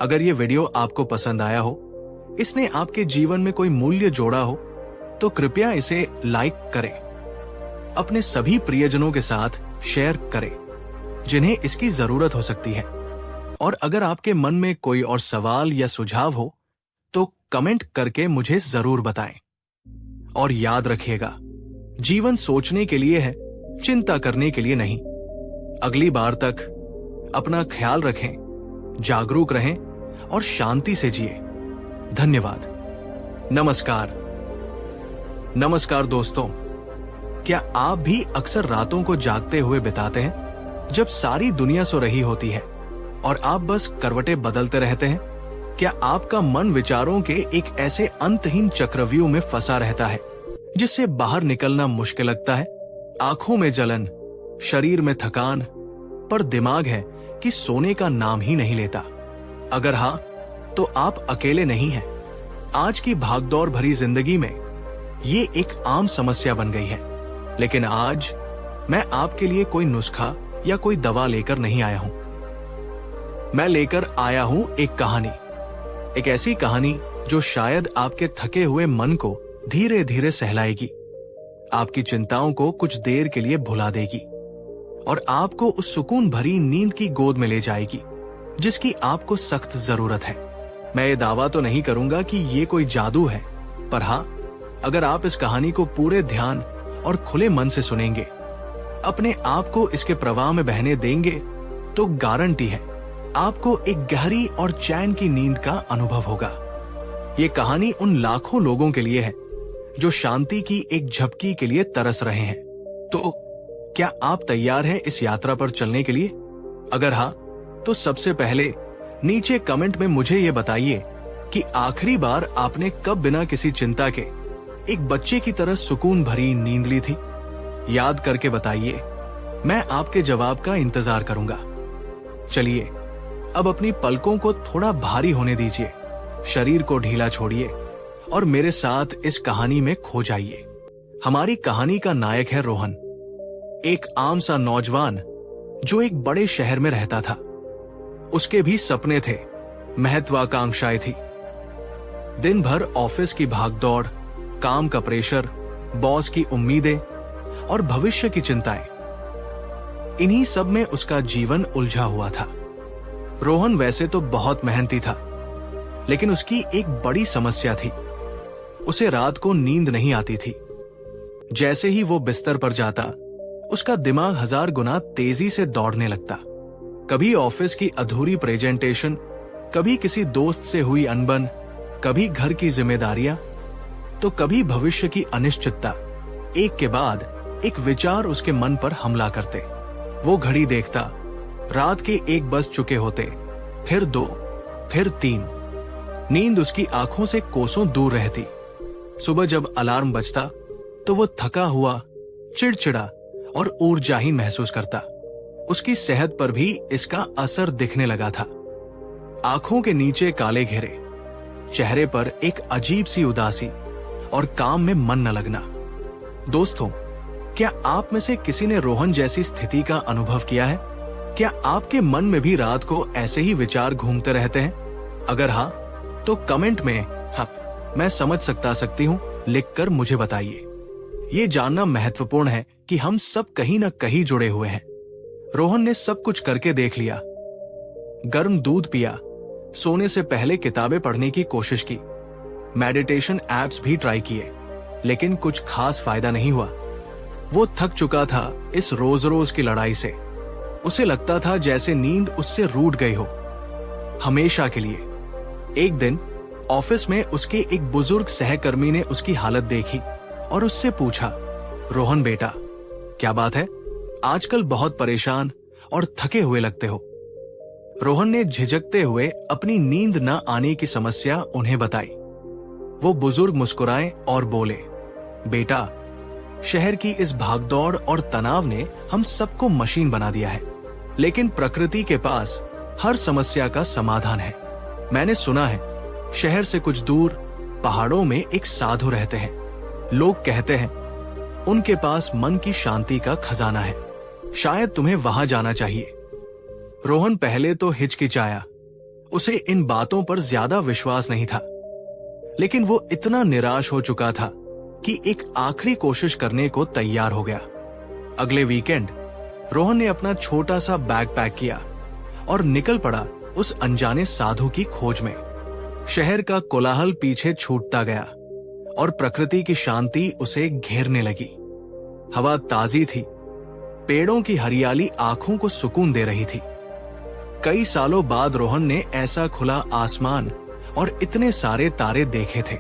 अगर ये वीडियो आपको पसंद आया हो, इसने आपके जीवन में कोई मूल्य जोड़ा हो, तो कृपया इसे लाइक करें, अपने सभी प्रियजनों के साथ शेयर करें जिन्हें इसकी जरूरत हो सकती है। और अगर आपके मन में कोई और सवाल या सुझाव हो तो कमेंट करके मुझे जरूर बताएं। और याद रखिएगा, जीवन सोचने के लिए है, चिंता करने के लिए नहीं। अगली बार तक अपना ख्याल रखें, जागरूक रहें और शांति से जिए। धन्यवाद। नमस्कार। नमस्कार दोस्तों, क्या आप भी अक्सर रातों को जागते हुए बिताते हैं, जब सारी दुनिया सो रही होती है और आप बस करवटें बदलते रहते हैं? क्या आपका मन विचारों के एक ऐसे अंतहीन चक्रव्यूह में फंसा रहता है जिससे बाहर निकलना मुश्किल लगता है? आंखों में जलन, शरीर में थकान, पर दिमाग है कि सोने का नाम ही नहीं लेता। अगर हाँ, तो आप अकेले नहीं हैं। आज की भागदौड़ भरी जिंदगी में ये एक आम समस्या बन गई है। लेकिन आज मैं आपके लिए कोई नुस्खा या कोई दवा लेकर नहीं आया हूं। मैं लेकर आया हूं एक कहानी, एक ऐसी कहानी जो शायद आपके थके हुए मन को धीरे धीरे सहलाएगी, आपकी चिंताओं को कुछ देर के लिए भुला देगी और आपको उस सुकून भरी नींद की गोद में ले जाएगी जिसकी आपको सख्त जरूरत है। मैं ये दावा तो नहीं करूंगा कि ये कोई जादू है, पर हाँ, अगर आप इस कहानी को पूरे ध्यान और खुले मन से सुनेंगे, अपने आप को इसके प्रवाह में बहने देंगे, तो गारंटी है आपको एक गहरी और चैन की नींद का अनुभव होगा। ये कहानी उन लाखों लोगों के लिए है जो शांति की एक झपकी के लिए तरस रहे हैं। तो क्या आप तैयार हैं इस यात्रा पर चलने के लिए? अगर हाँ, तो सबसे पहले नीचे कमेंट में मुझे ये बताइए कि आखिरी बार आपने कब बिना किसी चिंता के एक बच्चे की तरह सुकून भरी नींद ली थी? याद करके बताइए, मैं आपके जवाब का इंतजार करूंगा। चलिए, अब अपनी पलकों को थोड़ा भारी होने दीजिए, शरीर को ढीला छोड़िए और मेरे साथ इस कहानी में खो जाइए। हमारी कहानी का नायक है रोहन, एक आम सा नौजवान जो एक बड़े शहर में रहता था। उसके भी सपने थे, महत्वाकांक्षाएं थी। दिन भर ऑफिस की भागदौड़, काम का प्रेशर, बॉस की उम्मीदें और भविष्य की चिंताएं, इन्हीं सब में उसका जीवन उलझा हुआ था। रोहन वैसे तो बहुत मेहनती था, लेकिन उसकी एक बड़ी समस्या थी। उसे रात को नींद नहीं आती थी। जैसे ही वो बिस्तर पर जाता, उसका दिमाग 1000 गुना तेजी से दौड़ने लगता। कभी ऑफिस की अधूरी प्रेजेंटेशन, कभी किसी दोस्त से हुई अनबन, कभी घर की जिम्मेदारियां, तो कभी भविष्य की अनिश्चितता। एक के बाद एक विचार उसके मन पर हमला करते। वो घड़ी देखता, रात के 1 बज चुके होते, फिर 2, फिर 3। नींद उसकी आंखों से कोसों दूर रहती। सुबह जब अलार्म बजता तो वो थका हुआ, चिड़चिड़ा और ऊर्जाहीन महसूस करता। उसकी सेहत पर भी इसका असर दिखने लगा था। आंखों के नीचे काले घेरे, चेहरे पर एक अजीब सी उदासी और काम में मन न लगना। दोस्तों, क्या आप में से किसी ने रोहन जैसी स्थिति का अनुभव किया है? क्या आपके मन में भी रात को ऐसे ही विचार घूमते रहते हैं? अगर हाँ, तो कमेंट में हाँ, मैं समझ सकती हूँ लिखकर मुझे बताइए। ये जानना महत्वपूर्ण है कि हम सब कहीं न कहीं जुड़े हुए हैं। रोहन ने सब कुछ करके देख लिया। गर्म दूध पिया, सोने से पहले किताबें पढ़ने की कोशिश की, मेडिटेशन एप्स भी ट्राई किए, लेकिन कुछ खास फायदा नहीं हुआ। वो थक चुका था इस रोज रोज की लड़ाई से। उसे लगता था जैसे नींद उससे रूठ गई हो, हमेशा के लिए। एक दिन ऑफिस में उसके एक बुजुर्ग सहकर्मी ने उसकी हालत देखी और उससे पूछा, रोहन बेटा, क्या बात है? आजकल बहुत परेशान और थके हुए लगते हो। रोहन ने झिझकते हुए अपनी नींद न आने की समस्या उन्हें बताई। वो बुजुर्ग मुस्कुराए और बोले, बेटा, शहर की इस भागदौड़ और तनाव ने हम सबको मशीन बना दिया है, लेकिन प्रकृति के पास हर समस्या का समाधान है। मैंने सुना है शहर से कुछ दूर पहाड़ों में एक साधु रहते हैं। लोग कहते हैं उनके पास मन की शांति का खजाना है। शायद तुम्हें वहां जाना चाहिए। रोहन पहले तो हिचकिचाया, उसे इन बातों पर ज्यादा विश्वास नहीं था, लेकिन वो इतना निराश हो चुका था कि एक आखिरी कोशिश करने को तैयार हो गया। अगले वीकेंड रोहन ने अपना छोटा सा बैग पैक किया और निकल पड़ा उस अनजाने साधु की खोज में। शहर का कोलाहल पीछे छूटता गया और प्रकृति की शांति उसे घेरने लगी। हवा ताजी थी, पेड़ों की हरियाली आंखों को सुकून दे रही थी। कई सालों बाद रोहन ने ऐसा खुला आसमान और इतने सारे तारे देखे थे।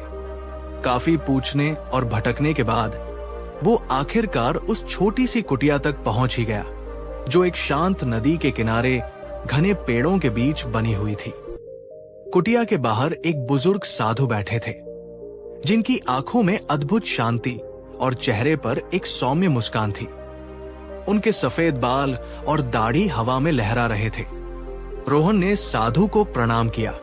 काफी पूछने और भटकने के बाद वो आखिरकार उस छोटी सी कुटिया तक पहुंच ही गया, जो एक शांत नदी के किनारे घने पेड़ों के बीच बनी हुई थी। कुटिया के बाहर एक बुजुर्ग साधु बैठे थे, जिनकी आंखों में अद्भुत शांति और चेहरे पर एक सौम्य मुस्कान थी। उनके सफेद बाल और दाढ़ी हवा में लहरा रहे थे। रोहन ने साधु को प्रणाम किया।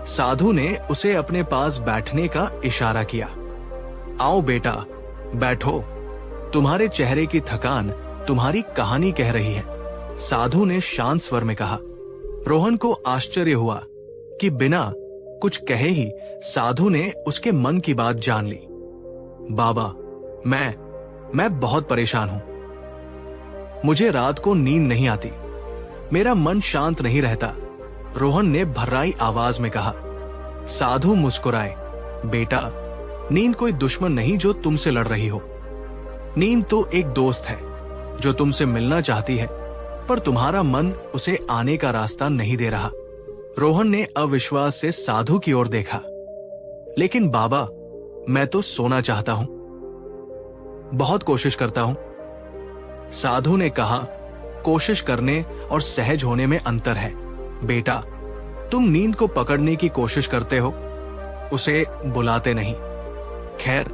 साधु ने उसे अपने पास बैठने का इशारा किया। आओ बेटा, बैठो, तुम्हारे चेहरे की थकान तुम्हारी कहानी कह रही है, साधु ने शांत स्वर में कहा। रोहन को आश्चर्य हुआ कि बिना कुछ कहे ही साधु ने उसके मन की बात जान ली। बाबा, मैं बहुत परेशान हूं। मुझे रात को नींद नहीं आती, मेरा मन शांत नहीं रहता, रोहन ने भर्राई आवाज में कहा। साधु मुस्कुराए, बेटा, नींद कोई दुश्मन नहीं जो तुमसे लड़ रही हो। नींद तो एक दोस्त है जो तुमसे मिलना चाहती है, पर तुम्हारा मन उसे आने का रास्ता नहीं दे रहा। रोहन ने अविश्वास से साधु की ओर देखा। लेकिन बाबा, मैं तो सोना चाहता हूं, बहुत कोशिश करता हूं। साधु ने कहा, कोशिश करने और सहज होने में अंतर है बेटा। तुम नींद को पकड़ने की कोशिश करते हो, उसे बुलाते नहीं। खैर,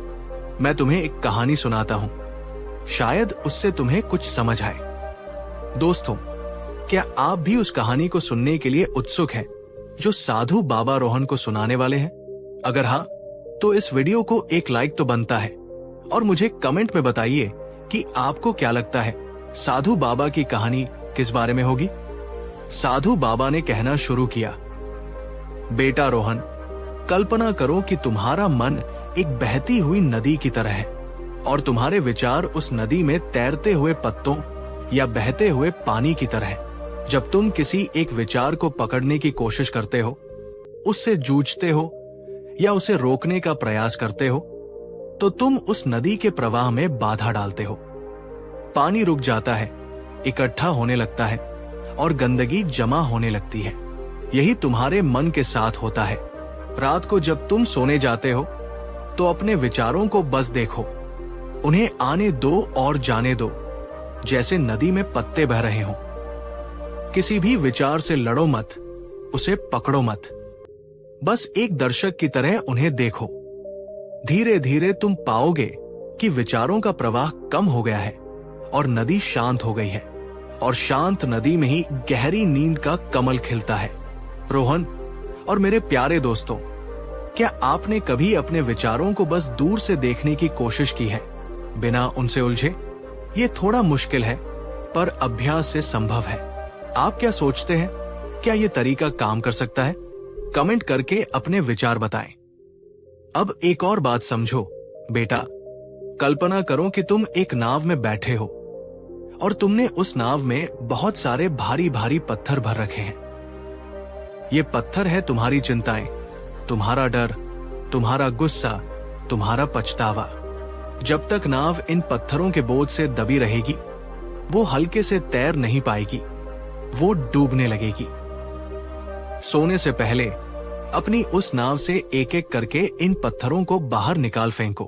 मैं तुम्हें एक कहानी सुनाता हूं, शायद उससे तुम्हें कुछ समझ आए। दोस्तों, क्या आप भी उस कहानी को सुनने के लिए उत्सुक हैं जो साधु बाबा रोहन को सुनाने वाले हैं? अगर हाँ, तो इस वीडियो को एक लाइक तो बनता है और मुझे कमेंट में बताइए कि आपको क्या लगता है साधु बाबा की कहानी किस बारे में होगी। साधु बाबा ने कहना शुरू किया, बेटा रोहन, कल्पना करो कि तुम्हारा मन एक बहती हुई नदी की तरह है और तुम्हारे विचार उस नदी में तैरते हुए पत्तों या बहते हुए पानी की तरह है। जब तुम किसी एक विचार को पकड़ने की कोशिश करते हो, उससे जूझते हो या उसे रोकने का प्रयास करते हो, तो तुम उस नदी के प्रवाह में बाधा डालते हो। पानी रुक जाता है, इकट्ठा होने लगता है और गंदगी जमा होने लगती है। यही तुम्हारे मन के साथ होता है। रात को जब तुम सोने जाते हो तो अपने विचारों को बस देखो, उन्हें आने दो और जाने दो, जैसे नदी में पत्ते बह रहे हों। किसी भी विचार से लड़ो मत, उसे पकड़ो मत, बस एक दर्शक की तरह उन्हें देखो। धीरे धीरे तुम पाओगे कि विचारों का प्रवाह कम हो गया है और नदी शांत हो गई है, और शांत नदी में ही गहरी नींद का कमल खिलता है। रोहन और मेरे प्यारे दोस्तों, क्या आपने कभी अपने विचारों को बस दूर से देखने की कोशिश की है, बिना उनसे उलझे? ये थोड़ा मुश्किल है, पर अभ्यास से संभव है। आप क्या सोचते हैं? क्या ये तरीका काम कर सकता है? कमेंट करके अपने विचार बताएं। अब एक और बात समझो बेटा, कल्पना करो कि तुम एक नाव में बैठे हो और तुमने उस नाव में बहुत सारे भारी भारी पत्थर भर रखे हैं। ये पत्थर है तुम्हारी चिंताएं, तुम्हारा डर, तुम्हारा गुस्सा, तुम्हारा पछतावा। जब तक नाव इन पत्थरों के बोझ से दबी रहेगी, वो हल्के से तैर नहीं पाएगी, वो डूबने लगेगी। सोने से पहले अपनी उस नाव से एक एक करके इन पत्थरों को बाहर निकाल फेंको।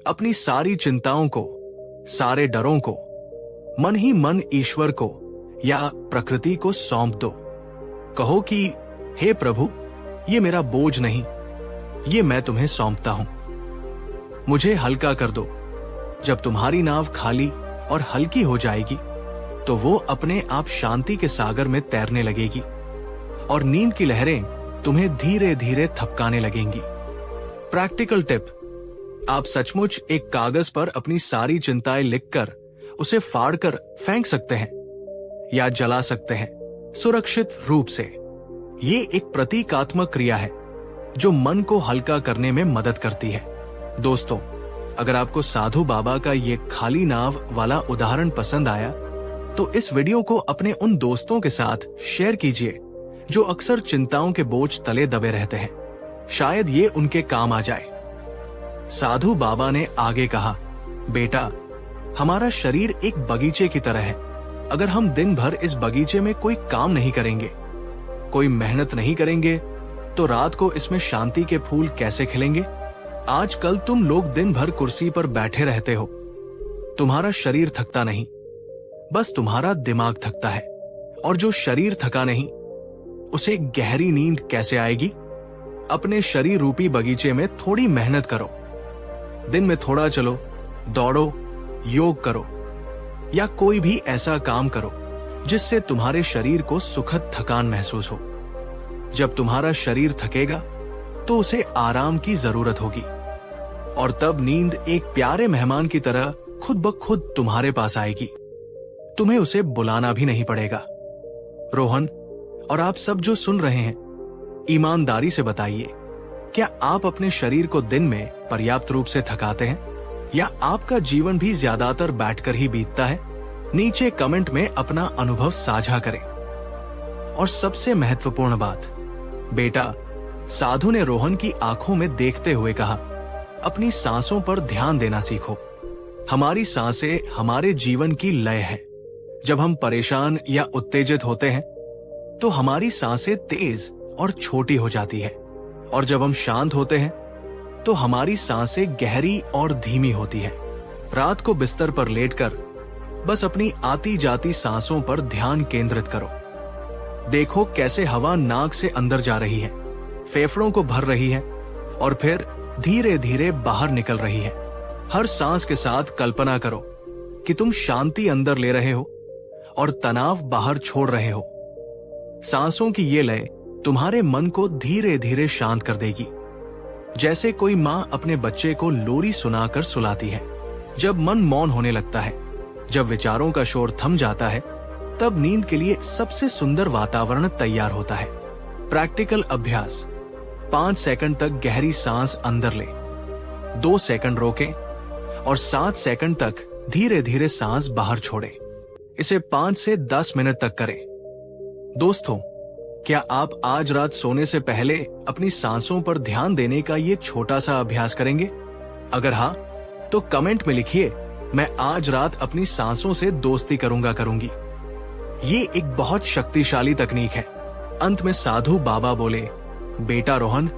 अपनी सारी चिंताओं को, सारे डरों को मन ही मन ईश्वर को या प्रकृति को सौंप दो। कहो कि हे प्रभु, ये मेरा बोझ नहीं, ये मैं तुम्हें सौंपता हूं, मुझे हल्का कर दो। जब तुम्हारी नाव खाली और हल्की हो जाएगी तो वो अपने आप शांति के सागर में तैरने लगेगी और नींद की लहरें तुम्हें धीरे धीरे थपकाने लगेंगी। प्रैक्टिकल टिप, आप सचमुच एक कागज पर अपनी सारी चिंताएं लिखकर उसे फाड़कर फेंक सकते हैं या जला सकते हैं, सुरक्षित रूप से। ये एक प्रतीकात्मक क्रिया है जो मन को हल्का करने में मदद करती है। दोस्तों, अगर आपको साधु बाबा का ये खाली नाव वाला उदाहरण पसंद आया तो इस वीडियो को अपने उन दोस्तों के साथ शेयर कीजिए जो अक्सर चिंताओं के बोझ तले दबे रहते हैं। शायद ये उनके काम आ जाए। साधु बाबा ने आगे कहा, बेटा, हमारा शरीर एक बगीचे की तरह है। अगर हम दिन भर इस बगीचे में कोई काम नहीं करेंगे, कोई मेहनत नहीं करेंगे, तो रात को इसमें शांति के फूल कैसे खिलेंगे? आजकल तुम लोग दिन भर कुर्सी पर बैठे रहते हो। तुम्हारा शरीर थकता नहीं, बस तुम्हारा दिमाग थकता है। और जो शरीर थका नहीं, उसे गहरी नींद कैसे आएगी? अपने शरीर रूपी बगीचे में थोड़ी मेहनत करो। दिन में थोड़ा चलो, दौड़ो, योग करो या कोई भी ऐसा काम करो जिससे तुम्हारे शरीर को सुखद थकान महसूस हो। जब तुम्हारा शरीर थकेगा तो उसे आराम की जरूरत होगी और तब नींद एक प्यारे मेहमान की तरह खुद ब खुद तुम्हारे पास आएगी। तुम्हें उसे बुलाना भी नहीं पड़ेगा। रोहन और आप सब जो सुन रहे हैं, ईमानदारी से बताइए, क्या आप अपने शरीर को दिन में पर्याप्त रूप से थकाते हैं या आपका जीवन भी ज्यादातर बैठकर ही बीतता है? नीचे कमेंट में अपना अनुभव साझा करें। और सबसे महत्वपूर्ण बात, बेटा, साधु ने रोहन की आंखों में देखते हुए कहा, अपनी सांसों पर ध्यान देना सीखो। हमारी सांसें हमारे जीवन की लय है। जब हम परेशान या उत्तेजित होते हैं तो हमारी सांसें तेज और छोटी हो जाती है, और जब हम शांत होते हैं तो हमारी सांसें गहरी और धीमी होती है। रात को बिस्तर पर लेटकर बस अपनी आती जाती सांसों पर ध्यान केंद्रित करो। देखो कैसे हवा नाक से अंदर जा रही है, फेफड़ों को भर रही है और फिर धीरे धीरे बाहर निकल रही है। हर सांस के साथ कल्पना करो कि तुम शांति अंदर ले रहे हो और तनाव बाहर छोड़ रहे हो। सांसों की ये लय तुम्हारे मन को धीरे धीरे शांत कर देगी, जैसे कोई माँ अपने बच्चे को लोरी सुनाकर सुलाती है। जब मन मौन होने लगता है, जब विचारों का शोर थम जाता है, तब नींद के लिए सबसे सुंदर वातावरण तैयार होता है। प्रैक्टिकल अभ्यास, 5 सेकंड तक गहरी सांस अंदर ले, 2 सेकंड रोकें और 7 सेकंड तक धीरे धीरे सांस बाहर छोड़ें। इसे 5 से 10 मिनट तक करें। दोस्तों, क्या आप आज रात सोने से पहले अपनी सांसों पर ध्यान देने का ये छोटा सा अभ्यास करेंगे? अगर हाँ, तो कमेंट में लिखिए, मैं आज रात अपनी सांसों से दोस्ती करूंगी। ये एक बहुत शक्तिशाली तकनीक है। अंत में साधु बाबा बोले, बेटा रोहन,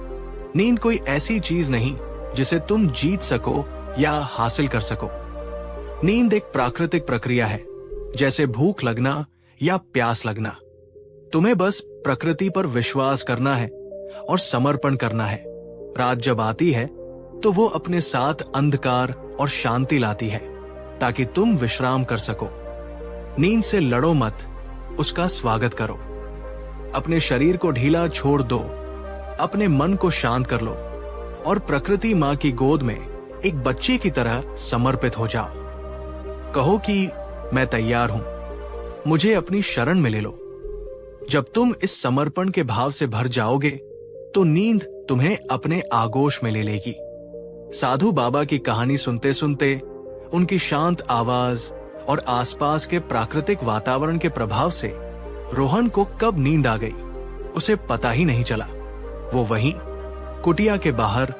नींद कोई ऐसी चीज नहीं जिसे तुम जीत सको या हासिल कर सको। नींद एक प्राकृतिक प्रक्रिया है, जैसे भूख लगना या प्यास लगना। तुम्हें बस प्रकृति पर विश्वास करना है और समर्पण करना है। रात जब आती है तो वो अपने साथ अंधकार और शांति लाती है, ताकि तुम विश्राम कर सको। नींद से लड़ो मत, उसका स्वागत करो। अपने शरीर को ढीला छोड़ दो, अपने मन को शांत कर लो और प्रकृति माँ की गोद में एक बच्चे की तरह समर्पित हो जाओ। कहो कि मैं तैयार हूं, मुझे अपनी शरण में ले लो। जब तुम इस समर्पण के भाव से भर जाओगे तो नींद तुम्हें अपने आगोश में ले लेगी। साधु बाबा की कहानी सुनते सुनते, उनकी शांत आवाज और आसपास के प्राकृतिक वातावरण के प्रभाव से रोहन को कब नींद आ गई, उसे पता ही नहीं चला। वो वहीं कुटिया के बाहर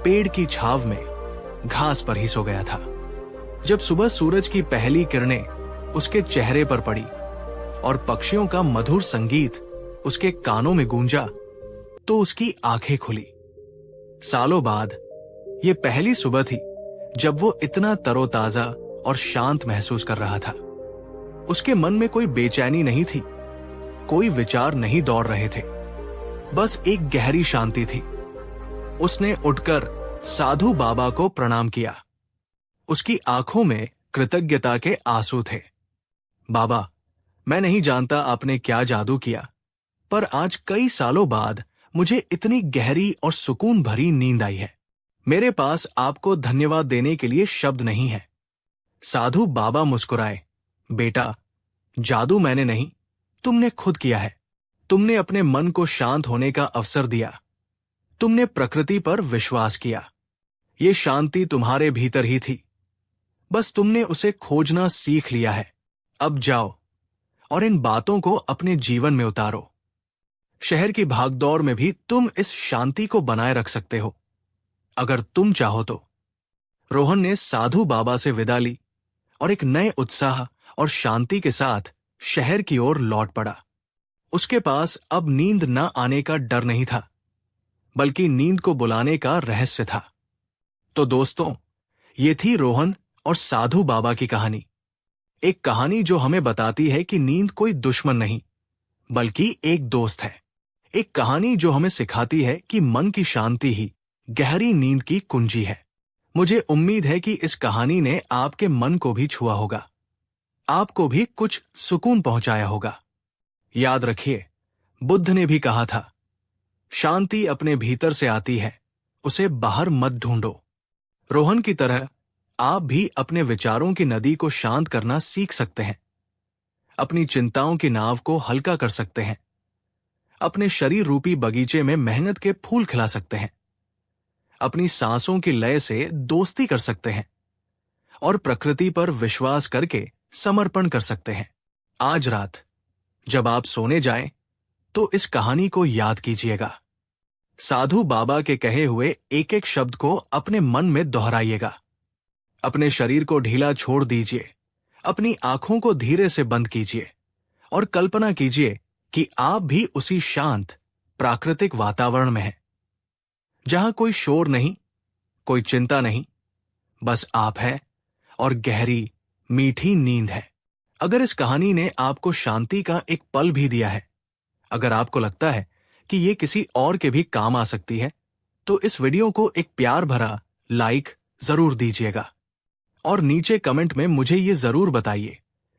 पेड़ की छाव में घास पर ही सो गया था। जब सुबह सूरज की पहली किरणें उसके चेहरे पर पड़ी और पक्षियों का मधुर संगीत उसके कानों में गूंजा, तो उसकी आंखें खुली। सालों बाद ये पहली सुबह थी जब वो इतना तरोताजा और शांत महसूस कर रहा था। उसके मन में कोई बेचैनी नहीं थी, कोई विचार नहीं दौड़ रहे थे, बस एक गहरी शांति थी। उसने उठकर साधु बाबा को प्रणाम किया। उसकी आंखों में कृतज्ञता के आंसू थे। बाबा, मैं नहीं जानता आपने क्या जादू किया, पर आज कई सालों बाद मुझे इतनी गहरी और सुकून भरी नींद आई है। मेरे पास आपको धन्यवाद देने के लिए शब्द नहीं है। साधु बाबा मुस्कुराए, बेटा, जादू मैंने नहीं, तुमने खुद किया है। तुमने अपने मन को शांत होने का अवसर दिया। तुमने प्रकृति पर विश्वास किया। ये शांति तुम्हारे भीतर ही थी, बस तुमने उसे खोजना सीख लिया है। अब जाओ और इन बातों को अपने जीवन में उतारो। शहर की भागदौड़ में भी तुम इस शांति को बनाए रख सकते हो, अगर तुम चाहो तो। रोहन ने साधु बाबा से विदा ली और एक नए उत्साह और शांति के साथ शहर की ओर लौट पड़ा। उसके पास अब नींद न आने का डर नहीं था, बल्कि नींद को बुलाने का रहस्य था। तो दोस्तों, ये थी रोहन और साधु बाबा की कहानी। एक कहानी जो हमें बताती है कि नींद कोई दुश्मन नहीं, बल्कि एक दोस्त है। एक कहानी जो हमें सिखाती है कि मन की शांति ही गहरी नींद की कुंजी है। मुझे उम्मीद है कि इस कहानी ने आपके मन को भी छुआ होगा, आपको भी कुछ सुकून पहुंचाया होगा। याद रखिए, बुद्ध ने भी कहा था, शांति अपने भीतर से आती है, उसे बाहर मत ढूंढो। रोहन की तरह आप भी अपने विचारों की नदी को शांत करना सीख सकते हैं। अपनी चिंताओं की नाव को हल्का कर सकते हैं। अपने शरीर रूपी बगीचे में मेहनत के फूल खिला सकते हैं। अपनी सांसों की लय से दोस्ती कर सकते हैं और प्रकृति पर विश्वास करके समर्पण कर सकते हैं। आज रात जब आप सोने जाएं, तो इस कहानी को याद कीजिएगा। साधु बाबा के कहे हुए एक एक शब्द को अपने मन में दोहराइएगा। अपने शरीर को ढीला छोड़ दीजिए, अपनी आंखों को धीरे से बंद कीजिए और कल्पना कीजिए कि आप भी उसी शांत प्राकृतिक वातावरण में हैं, जहां कोई शोर नहीं, कोई चिंता नहीं, बस आप हैं और गहरी मीठी नींद है। अगर इस कहानी ने आपको शांति का एक पल भी दिया है, अगर आपको लगता है कि ये किसी और के भी काम आ सकती है, तो इस वीडियो को एक प्यार भरा लाइक जरूर दीजिएगा और नीचे कमेंट में मुझे ये जरूर बताइए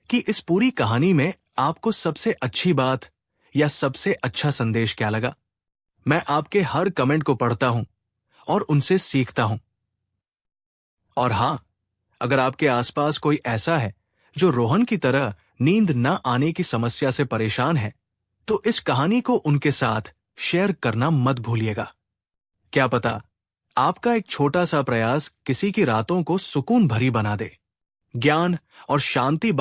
कि इस पूरी कहानी में आपको सबसे अच्छी बात या सबसे अच्छा संदेश क्या लगा। मैं आपके हर कमेंट को पढ़ता हूं और उनसे सीखता हूं। और हां, अगर आपके आसपास कोई ऐसा है जो रोहन की तरह नींद न आने की समस्या से परेशान है, तो इस कहानी को उनके साथ शेयर करना मत भूलिएगा। क्या पता आपका एक छोटा सा प्रयास किसी की रातों को सुकून भरी बना दे। ज्ञान और शांति